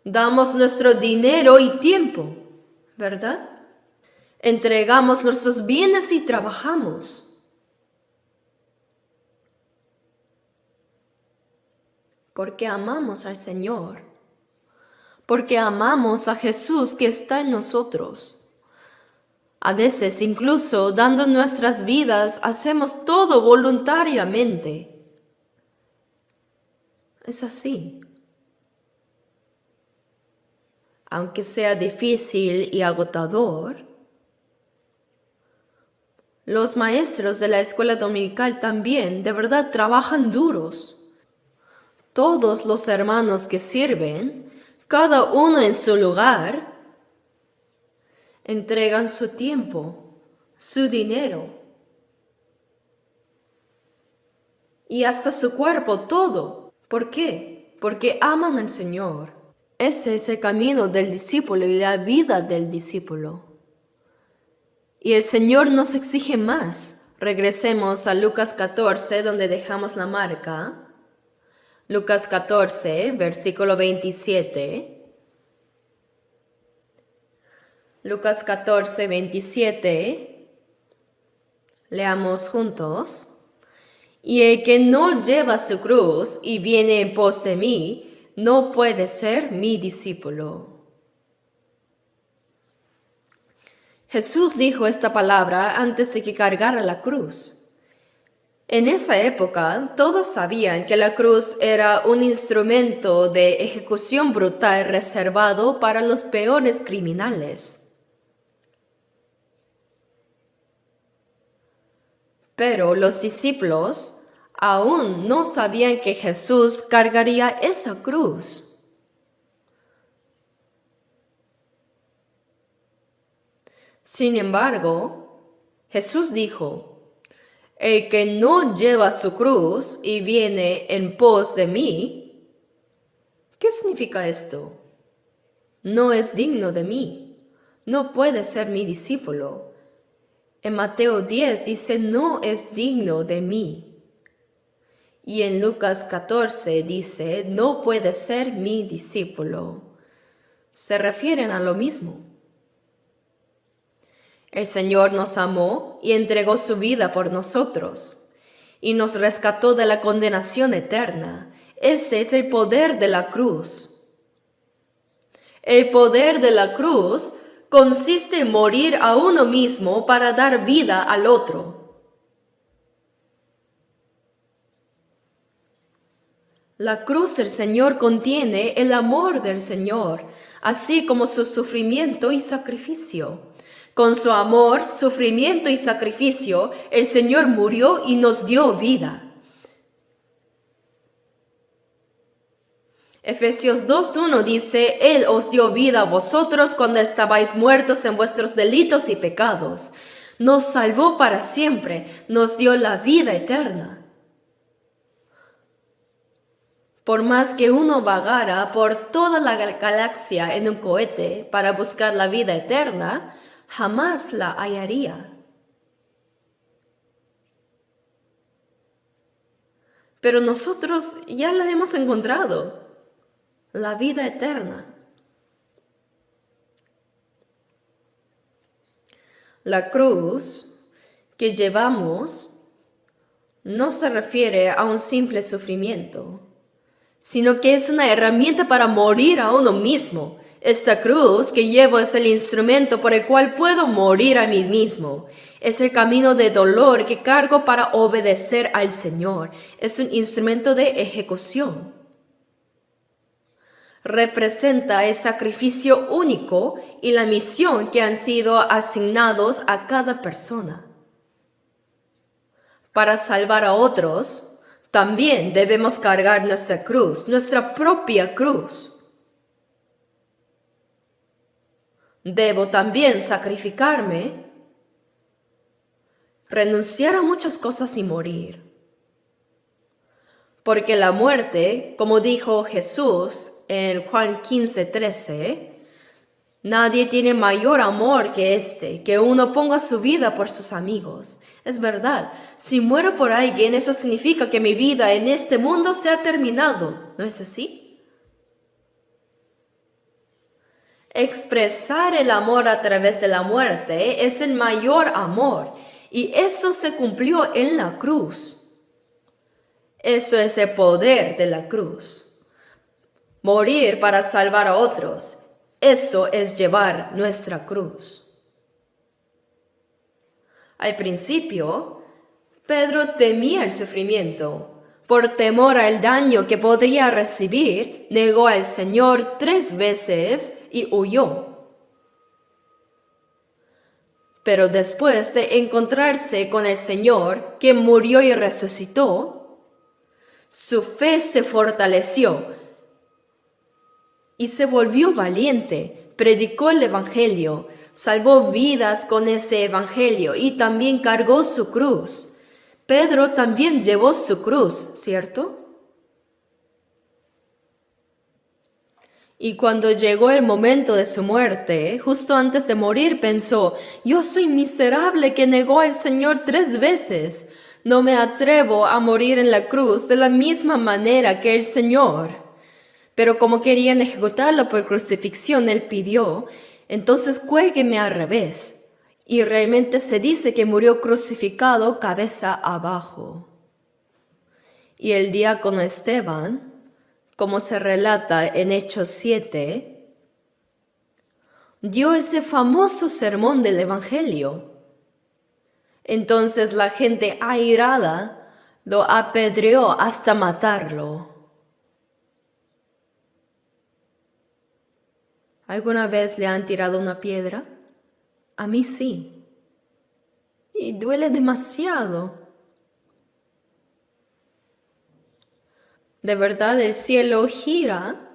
Damos nuestro dinero y tiempo, ¿verdad? Entregamos nuestros bienes y trabajamos. Porque amamos al Señor. Porque amamos a Jesús que está en nosotros. A veces, incluso dando nuestras vidas, hacemos todo voluntariamente. Es así. Aunque sea difícil y agotador, los maestros de la escuela dominical también de verdad trabajan duros. Todos los hermanos que sirven, cada uno en su lugar, entregan su tiempo, su dinero y hasta su cuerpo, todo. ¿Por qué? Porque aman al Señor. Ese es el camino del discípulo y la vida del discípulo. Y el Señor nos exige más. Regresemos a Lucas 14, donde dejamos la marca. Lucas 14, versículo 27. Lucas 14, 27. Leamos juntos. Y el que no lleva su cruz y viene en pos de mí, no puede ser mi discípulo. Jesús dijo esta palabra antes de que cargara la cruz. En esa época, todos sabían que la cruz era un instrumento de ejecución brutal reservado para los peores criminales. Pero los discípulos aún no sabían que Jesús cargaría esa cruz. Sin embargo, Jesús dijo: el que no lleva su cruz y viene en pos de mí, ¿qué significa esto? No es digno de mí, no puede ser mi discípulo. En Mateo 10 dice, no es digno de mí. Y en Lucas 14 dice, no puede ser mi discípulo. Se refieren a lo mismo. El Señor nos amó y entregó su vida por nosotros, y nos rescató de la condenación eterna. Ese es el poder de la cruz. El poder de la cruz consiste en morir a uno mismo para dar vida al otro. La cruz del Señor contiene el amor del Señor, así como su sufrimiento y sacrificio. Con su amor, sufrimiento y sacrificio, el Señor murió y nos dio vida. Efesios 2:1 dice, Él os dio vida a vosotros cuando estabais muertos en vuestros delitos y pecados. Nos salvó para siempre, nos dio la vida eterna. Por más que uno vagara por toda la galaxia en un cohete para buscar la vida eterna, jamás la hallaría. Pero nosotros ya la hemos encontrado. La vida eterna. La cruz que llevamos no se refiere a un simple sufrimiento, sino que es una herramienta para morir a uno mismo. Esta cruz que llevo es el instrumento por el cual puedo morir a mí mismo. Es el camino de dolor que cargo para obedecer al Señor. Es un instrumento de ejecución. Representa el sacrificio único y la misión que han sido asignados a cada persona. Para salvar a otros, también debemos cargar nuestra cruz, nuestra propia cruz. Debo también sacrificarme, renunciar a muchas cosas y morir. Porque la muerte, como dijo Jesús en Juan 15:13, nadie tiene mayor amor que este, que uno ponga su vida por sus amigos. Es verdad, si muero por alguien, eso significa que mi vida en este mundo se ha terminado, ¿no es así? Expresar el amor a través de la muerte es el mayor amor, y eso se cumplió en la cruz. Eso es el poder de la cruz. Morir para salvar a otros, eso es llevar nuestra cruz. Al principio, Pedro temía el sufrimiento. Por temor al daño que podría recibir, negó al Señor 3 veces y huyó. Pero después de encontrarse con el Señor, que murió y resucitó, su fe se fortaleció y se volvió valiente, predicó el Evangelio, salvó vidas con ese Evangelio y también cargó su cruz. Pedro también llevó su cruz, ¿cierto? Y cuando llegó el momento de su muerte, justo antes de morir, pensó: yo soy miserable que negó al Señor 3 veces. No me atrevo a morir en la cruz de la misma manera que el Señor. Pero como querían ejecutarlo por crucifixión, él pidió: entonces cuélgueme al revés. Y realmente se dice que murió crucificado cabeza abajo. Y el diácono Esteban, como se relata en Hechos 7, dio ese famoso sermón del Evangelio. Entonces la gente airada lo apedreó hasta matarlo. ¿Alguna vez le han tirado una piedra? A mí sí. Y duele demasiado. De verdad, el cielo gira.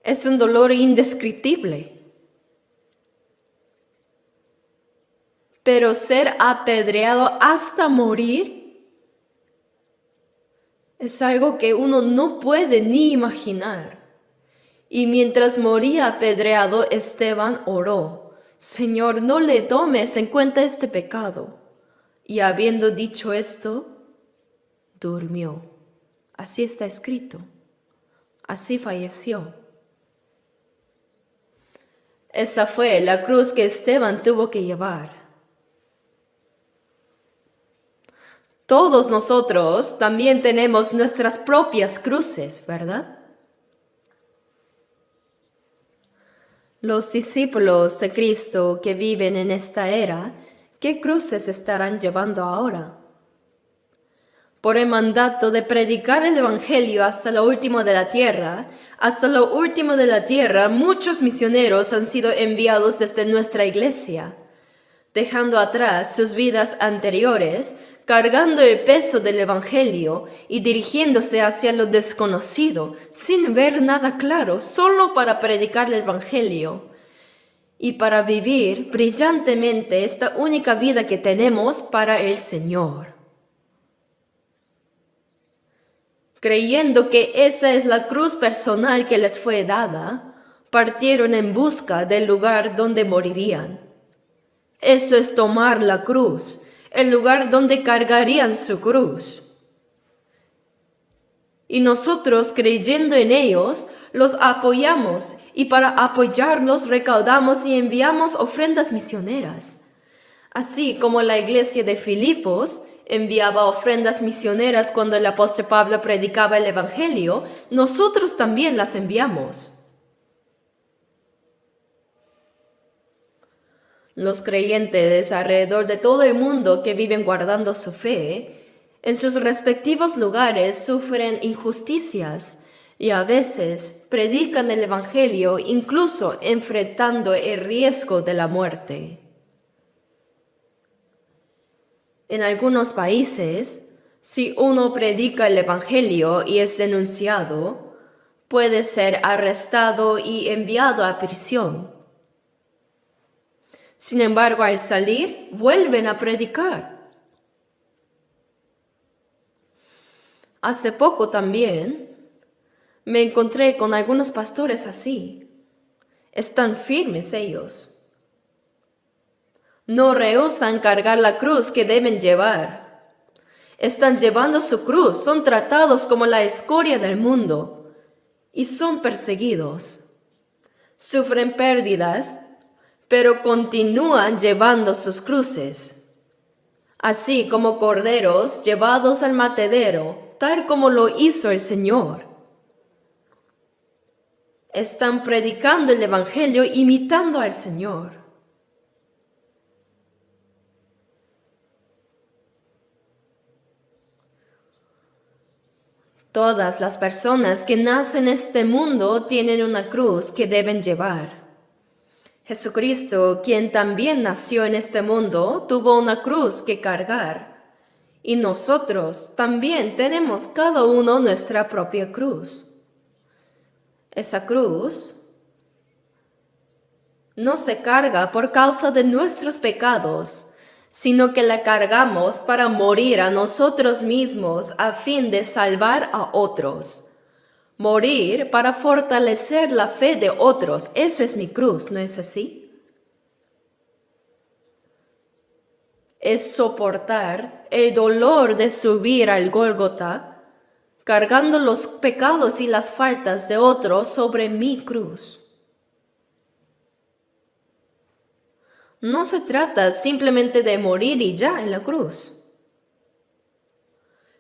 Es un dolor indescriptible. Pero ser apedreado hasta morir es algo que uno no puede ni imaginar. Y mientras moría apedreado, Esteban oró: Señor, no le tomes en cuenta este pecado. Y habiendo dicho esto, durmió. Así está escrito. Así falleció. Esa fue la cruz que Esteban tuvo que llevar. Todos nosotros también tenemos nuestras propias cruces, ¿verdad? Los discípulos de Cristo que viven en esta era, ¿qué cruces estarán llevando ahora? Por el mandato de predicar el Evangelio hasta lo último de la tierra, muchos misioneros han sido enviados desde nuestra iglesia, dejando atrás sus vidas anteriores, cargando el peso del Evangelio y dirigiéndose hacia lo desconocido, sin ver nada claro, solo para predicar el Evangelio y para vivir brillantemente esta única vida que tenemos para el Señor. Creyendo que esa es la cruz personal que les fue dada, partieron en busca del lugar donde morirían. Eso es tomar la cruz, el lugar donde cargarían su cruz. Y nosotros, creyendo en ellos, los apoyamos, y para apoyarlos recaudamos y enviamos ofrendas misioneras. Así como la iglesia de Filipos enviaba ofrendas misioneras cuando el apóstol Pablo predicaba el Evangelio, nosotros también las enviamos. Los creyentes alrededor de todo el mundo que viven guardando su fe, en sus respectivos lugares sufren injusticias y a veces predican el Evangelio incluso enfrentando el riesgo de la muerte. En algunos países, si uno predica el Evangelio y es denunciado, puede ser arrestado y enviado a prisión. Sin embargo, al salir, vuelven a predicar. Hace poco también me encontré con algunos pastores así. Están firmes ellos. No rehúsan cargar la cruz que deben llevar. Están llevando su cruz, son tratados como la escoria del mundo y son perseguidos. Sufren pérdidas, pero continúan llevando sus cruces, así como corderos llevados al matadero, tal como lo hizo el Señor. Están predicando el Evangelio imitando al Señor. Todas las personas que nacen en este mundo tienen una cruz que deben llevar. Jesucristo, quien también nació en este mundo, tuvo una cruz que cargar. Y nosotros también tenemos cada uno nuestra propia cruz. Esa cruz no se carga por causa de nuestros pecados, sino que la cargamos para morir a nosotros mismos a fin de salvar a otros. Morir para fortalecer la fe de otros, eso es mi cruz, ¿no es así? Es soportar el dolor de subir al Gólgota, cargando los pecados y las faltas de otros sobre mi cruz. No se trata simplemente de morir y ya en la cruz,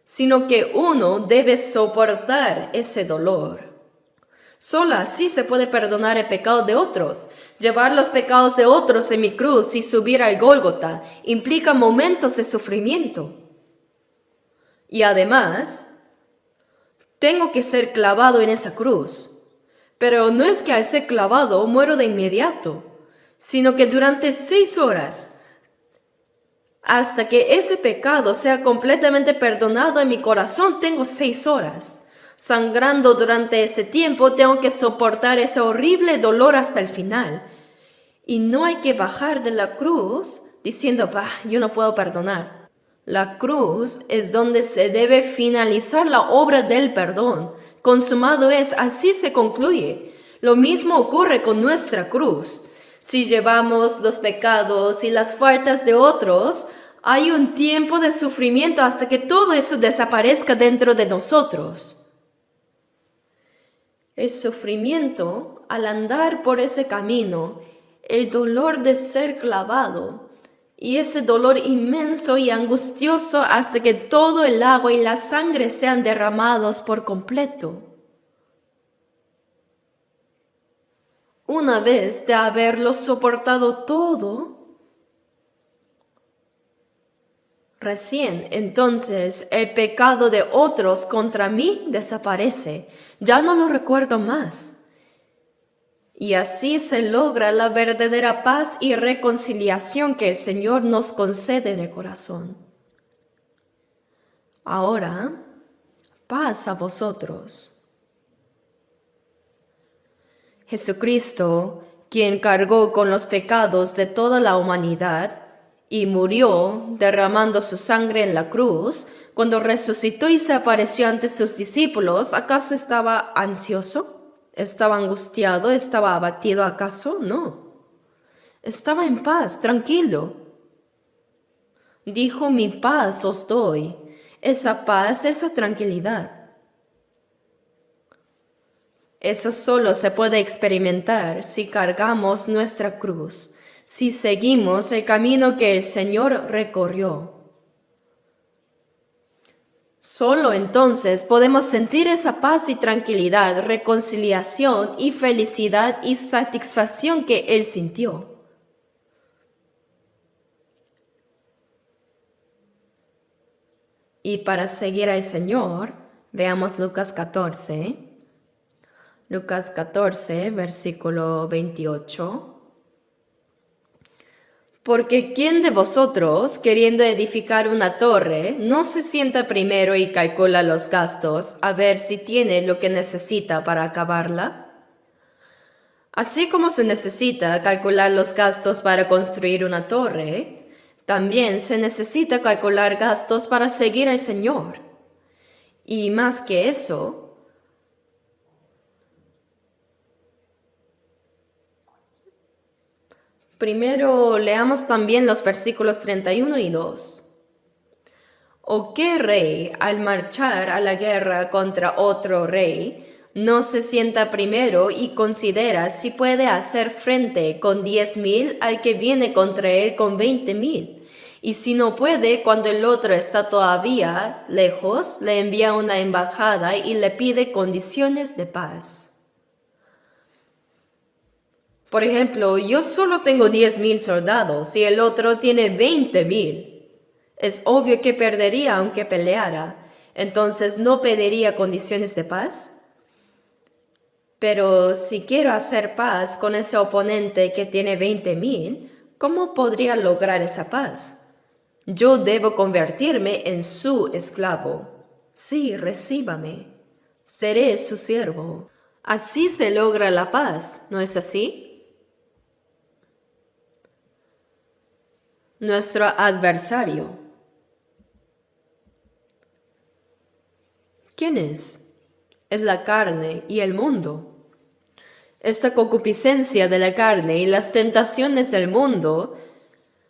sino que uno debe soportar ese dolor. Solo así se puede perdonar el pecado de otros. Llevar los pecados de otros en mi cruz y subir al Gólgota implica momentos de sufrimiento. Y además, tengo que ser clavado en esa cruz. Pero no es que al ser clavado muero de inmediato, sino que durante 6 horas, hasta que ese pecado sea completamente perdonado en mi corazón, tengo 6 horas. Sangrando durante ese tiempo, tengo que soportar ese horrible dolor hasta el final. Y no hay que bajar de la cruz diciendo, yo no puedo perdonar. La cruz es donde se debe finalizar la obra del perdón. Consumado es, así se concluye. Lo mismo ocurre con nuestra cruz. Si llevamos los pecados y las faltas de otros, hay un tiempo de sufrimiento hasta que todo eso desaparezca dentro de nosotros. El sufrimiento al andar por ese camino, el dolor de ser clavado y ese dolor inmenso y angustioso hasta que todo el agua y la sangre sean derramados por completo. Una vez de haberlo soportado todo, recién entonces el pecado de otros contra mí desaparece, ya no lo recuerdo más. Y así se logra la verdadera paz y reconciliación que el Señor nos concede en el corazón. Ahora, paz a vosotros. Jesucristo, quien cargó con los pecados de toda la humanidad y murió derramando su sangre en la cruz, cuando resucitó y se apareció ante sus discípulos, ¿acaso estaba ansioso? ¿Estaba angustiado? ¿Estaba abatido acaso? No. Estaba en paz, tranquilo. Dijo, mi paz os doy. Esa paz, esa tranquilidad. Eso solo se puede experimentar si cargamos nuestra cruz, si seguimos el camino que el Señor recorrió. Solo entonces podemos sentir esa paz y tranquilidad, reconciliación y felicidad y satisfacción que Él sintió. Y para seguir al Señor, veamos Lucas 14. Lucas 14, versículo 28. Porque ¿quién de vosotros, queriendo edificar una torre, no se sienta primero y calcula los gastos a ver si tiene lo que necesita para acabarla? Así como se necesita calcular los gastos para construir una torre, también se necesita calcular gastos para seguir al Señor. Y más que eso, primero leamos también los versículos 31 y 2. ¿O qué rey, al marchar a la guerra contra otro rey, no se sienta primero y considera si puede hacer frente con 10,000 al que viene contra él con 20,000? Y si no puede, cuando el otro está todavía lejos, le envía una embajada y le pide condiciones de paz. Por ejemplo, yo solo tengo 10,000 soldados y el otro tiene 20,000. Es obvio que perdería aunque peleara. Entonces, ¿no pediría condiciones de paz? Pero si quiero hacer paz con ese oponente que tiene 20,000, ¿cómo podría lograr esa paz? Yo debo convertirme en su esclavo. Sí, recíbame. Seré su siervo. Así se logra la paz, ¿no es así? Nuestro adversario. ¿Quién es? Es la carne y el mundo. Esta concupiscencia de la carne y las tentaciones del mundo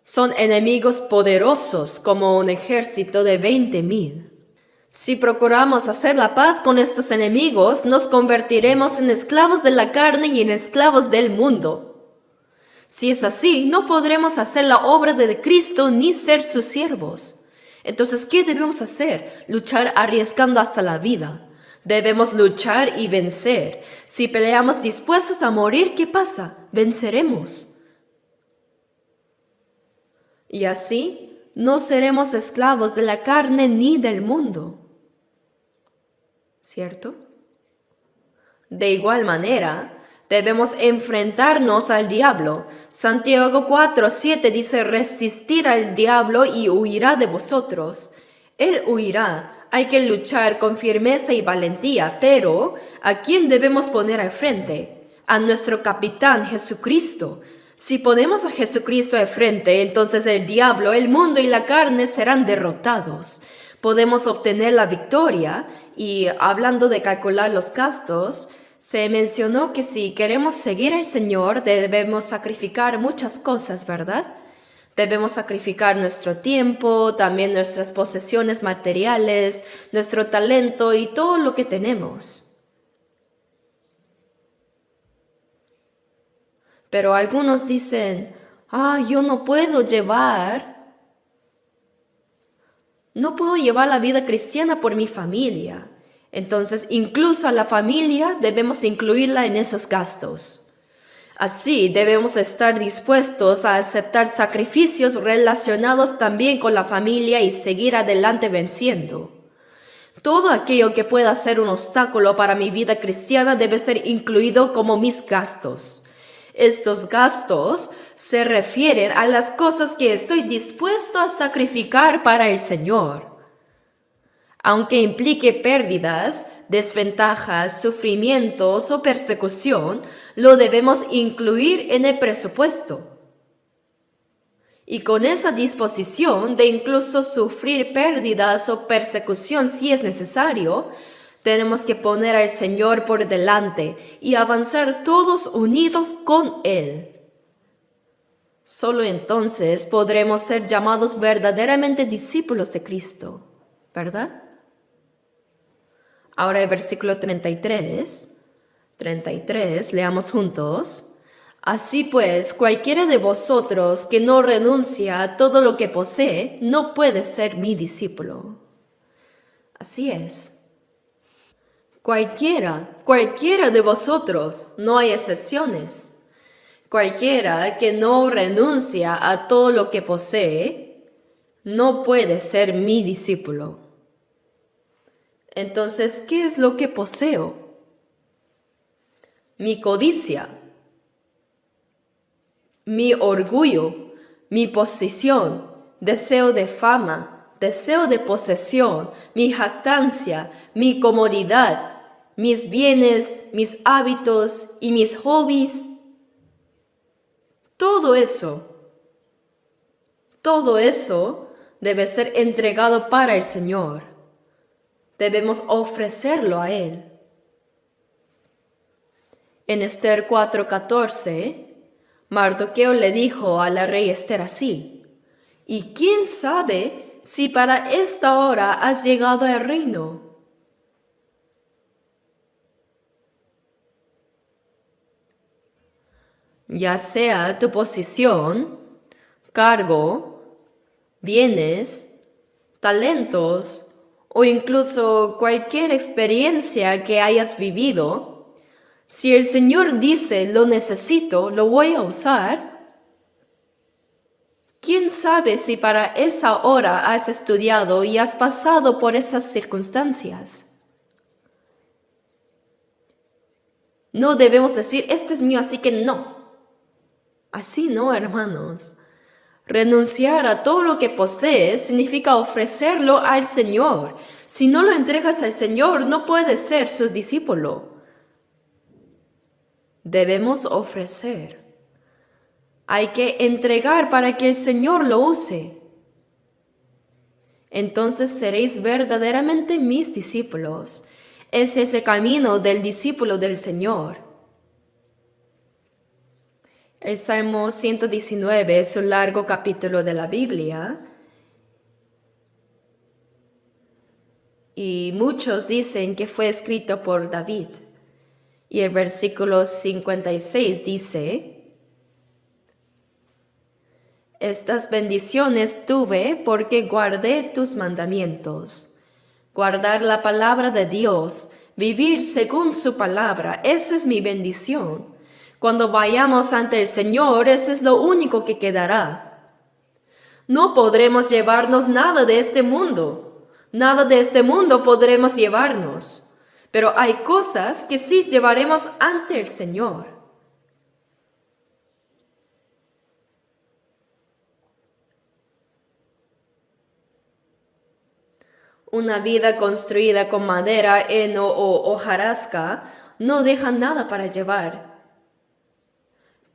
son enemigos poderosos como un ejército de 20,000. Si procuramos hacer la paz con estos enemigos, nos convertiremos en esclavos de la carne y en esclavos del mundo. Si es así, no podremos hacer la obra de Cristo ni ser sus siervos. Entonces, ¿qué debemos hacer? Luchar arriesgando hasta la vida. Debemos luchar y vencer. Si peleamos dispuestos a morir, ¿qué pasa? Venceremos. Y así no seremos esclavos de la carne ni del mundo. ¿Cierto? De igual manera, debemos enfrentarnos al diablo. Santiago 4:7 dice: resistir al diablo y huirá de vosotros. Él huirá. Hay que luchar con firmeza y valentía, pero ¿a quién debemos poner al frente? A nuestro capitán Jesucristo. Si ponemos a Jesucristo al frente, entonces el diablo, el mundo y la carne serán derrotados. Podemos obtener la victoria y, hablando de calcular los gastos, se mencionó que si queremos seguir al Señor debemos sacrificar muchas cosas, ¿verdad? Debemos sacrificar nuestro tiempo, también nuestras posesiones materiales, nuestro talento y todo lo que tenemos. Pero algunos dicen: yo no puedo llevar la vida cristiana por mi familia. Entonces, incluso a la familia debemos incluirla en esos gastos. Así, debemos estar dispuestos a aceptar sacrificios relacionados también con la familia y seguir adelante venciendo. Todo aquello que pueda ser un obstáculo para mi vida cristiana debe ser incluido como mis gastos. Estos gastos se refieren a las cosas que estoy dispuesto a sacrificar para el Señor. Aunque implique pérdidas, desventajas, sufrimientos o persecución, lo debemos incluir en el presupuesto. Y con esa disposición de incluso sufrir pérdidas o persecución si es necesario, tenemos que poner al Señor por delante y avanzar todos unidos con Él. Solo entonces podremos ser llamados verdaderamente discípulos de Cristo, ¿verdad? Ahora el versículo 33, leamos juntos. Así pues, cualquiera de vosotros que no renuncia a todo lo que posee, no puede ser mi discípulo. Así es. Cualquiera de vosotros, no hay excepciones. Cualquiera que no renuncia a todo lo que posee, no puede ser mi discípulo. Entonces, ¿qué es lo que poseo? Mi codicia, mi orgullo, mi posición, deseo de fama, deseo de posesión, mi jactancia, mi comodidad, mis bienes, mis hábitos y mis hobbies. Todo eso debe ser entregado para el Señor. Debemos ofrecerlo a Él. En Esther 4:14, Mardoqueo le dijo a la rey Esther así: ¿Y quién sabe si para esta hora has llegado al reino? Ya sea tu posición, cargo, bienes, talentos o incluso cualquier experiencia que hayas vivido, si el Señor dice lo necesito, lo voy a usar, ¿quién sabe si para esa hora has estudiado y has pasado por esas circunstancias? No debemos decir, esto es mío, así que no. Así no, hermanos. Renunciar a todo lo que posees significa ofrecerlo al Señor. Si no lo entregas al Señor, no puedes ser su discípulo. Debemos ofrecer. Hay que entregar para que el Señor lo use. Entonces seréis verdaderamente mis discípulos. Es ese camino del discípulo del Señor. El Salmo 119 es un largo capítulo de la Biblia y muchos dicen que fue escrito por David. Y el versículo 56 dice: Estas bendiciones tuve porque guardé tus mandamientos. Guardar la palabra de Dios, vivir según su palabra, eso es mi bendición. Cuando vayamos ante el Señor, eso es lo único que quedará. No podremos llevarnos nada de este mundo. Nada de este mundo podremos llevarnos. Pero hay cosas que sí llevaremos ante el Señor. Una vida construida con madera, heno o hojarasca no deja nada para llevar.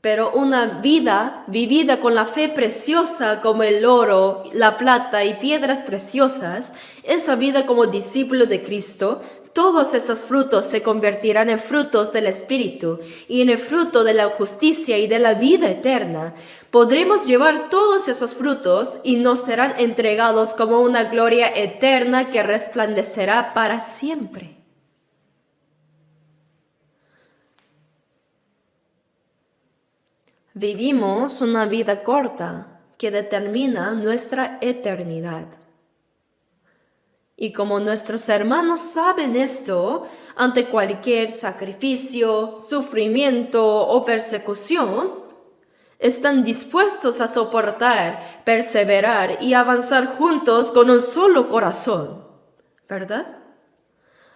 Pero una vida vivida con la fe preciosa como el oro, la plata y piedras preciosas, esa vida como discípulo de Cristo, todos esos frutos se convertirán en frutos del Espíritu y en el fruto de la justicia y de la vida eterna. Podremos llevar todos esos frutos y nos serán entregados como una gloria eterna que resplandecerá para siempre. Vivimos una vida corta que determina nuestra eternidad. Y como nuestros hermanos saben esto, ante cualquier sacrificio, sufrimiento o persecución, están dispuestos a soportar, perseverar y avanzar juntos con un solo corazón, ¿verdad?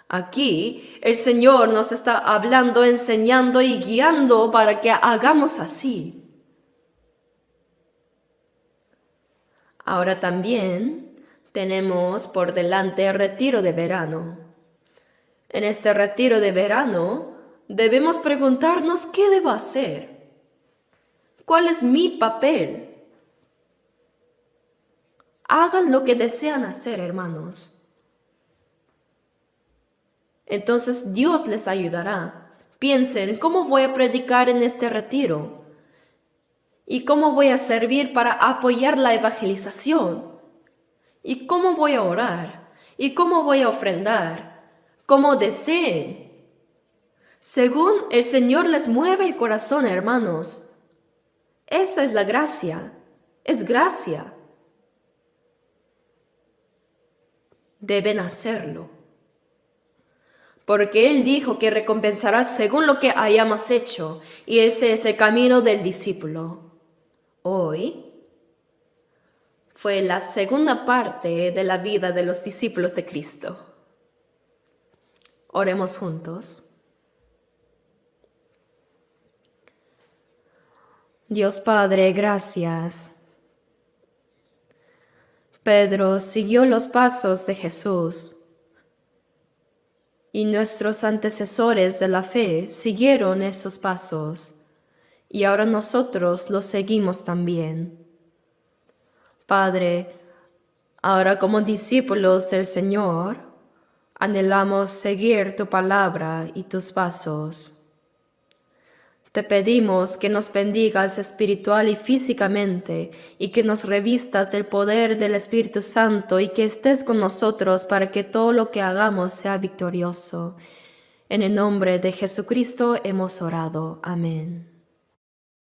Aquí el Señor nos está hablando, enseñando y guiando para que hagamos así. Ahora también tenemos por delante el retiro de verano. En este retiro de verano debemos preguntarnos qué debo hacer. ¿Cuál es mi papel? Hagan lo que desean hacer, hermanos. Entonces Dios les ayudará. Piensen, ¿cómo voy a predicar en este retiro? ¿Y cómo voy a servir para apoyar la evangelización? ¿Y cómo voy a orar? ¿Y cómo voy a ofrendar? Como deseen. Según el Señor les mueve el corazón, hermanos. Esa es la gracia. Es gracia. Deben hacerlo. Porque Él dijo que recompensará según lo que hayamos hecho, y ese es el camino del discípulo. Hoy fue la segunda parte de la vida de los discípulos de Cristo. Oremos juntos. Dios Padre, gracias. Pedro siguió los pasos de Jesús y nuestros antecesores de la fe siguieron esos pasos y ahora nosotros los seguimos también. Padre, ahora como discípulos del Señor, anhelamos seguir tu palabra y tus pasos. Te pedimos que nos bendigas espiritual y físicamente y que nos revistas del poder del Espíritu Santo y que estés con nosotros para que todo lo que hagamos sea victorioso. En el nombre de Jesucristo hemos orado. Amén.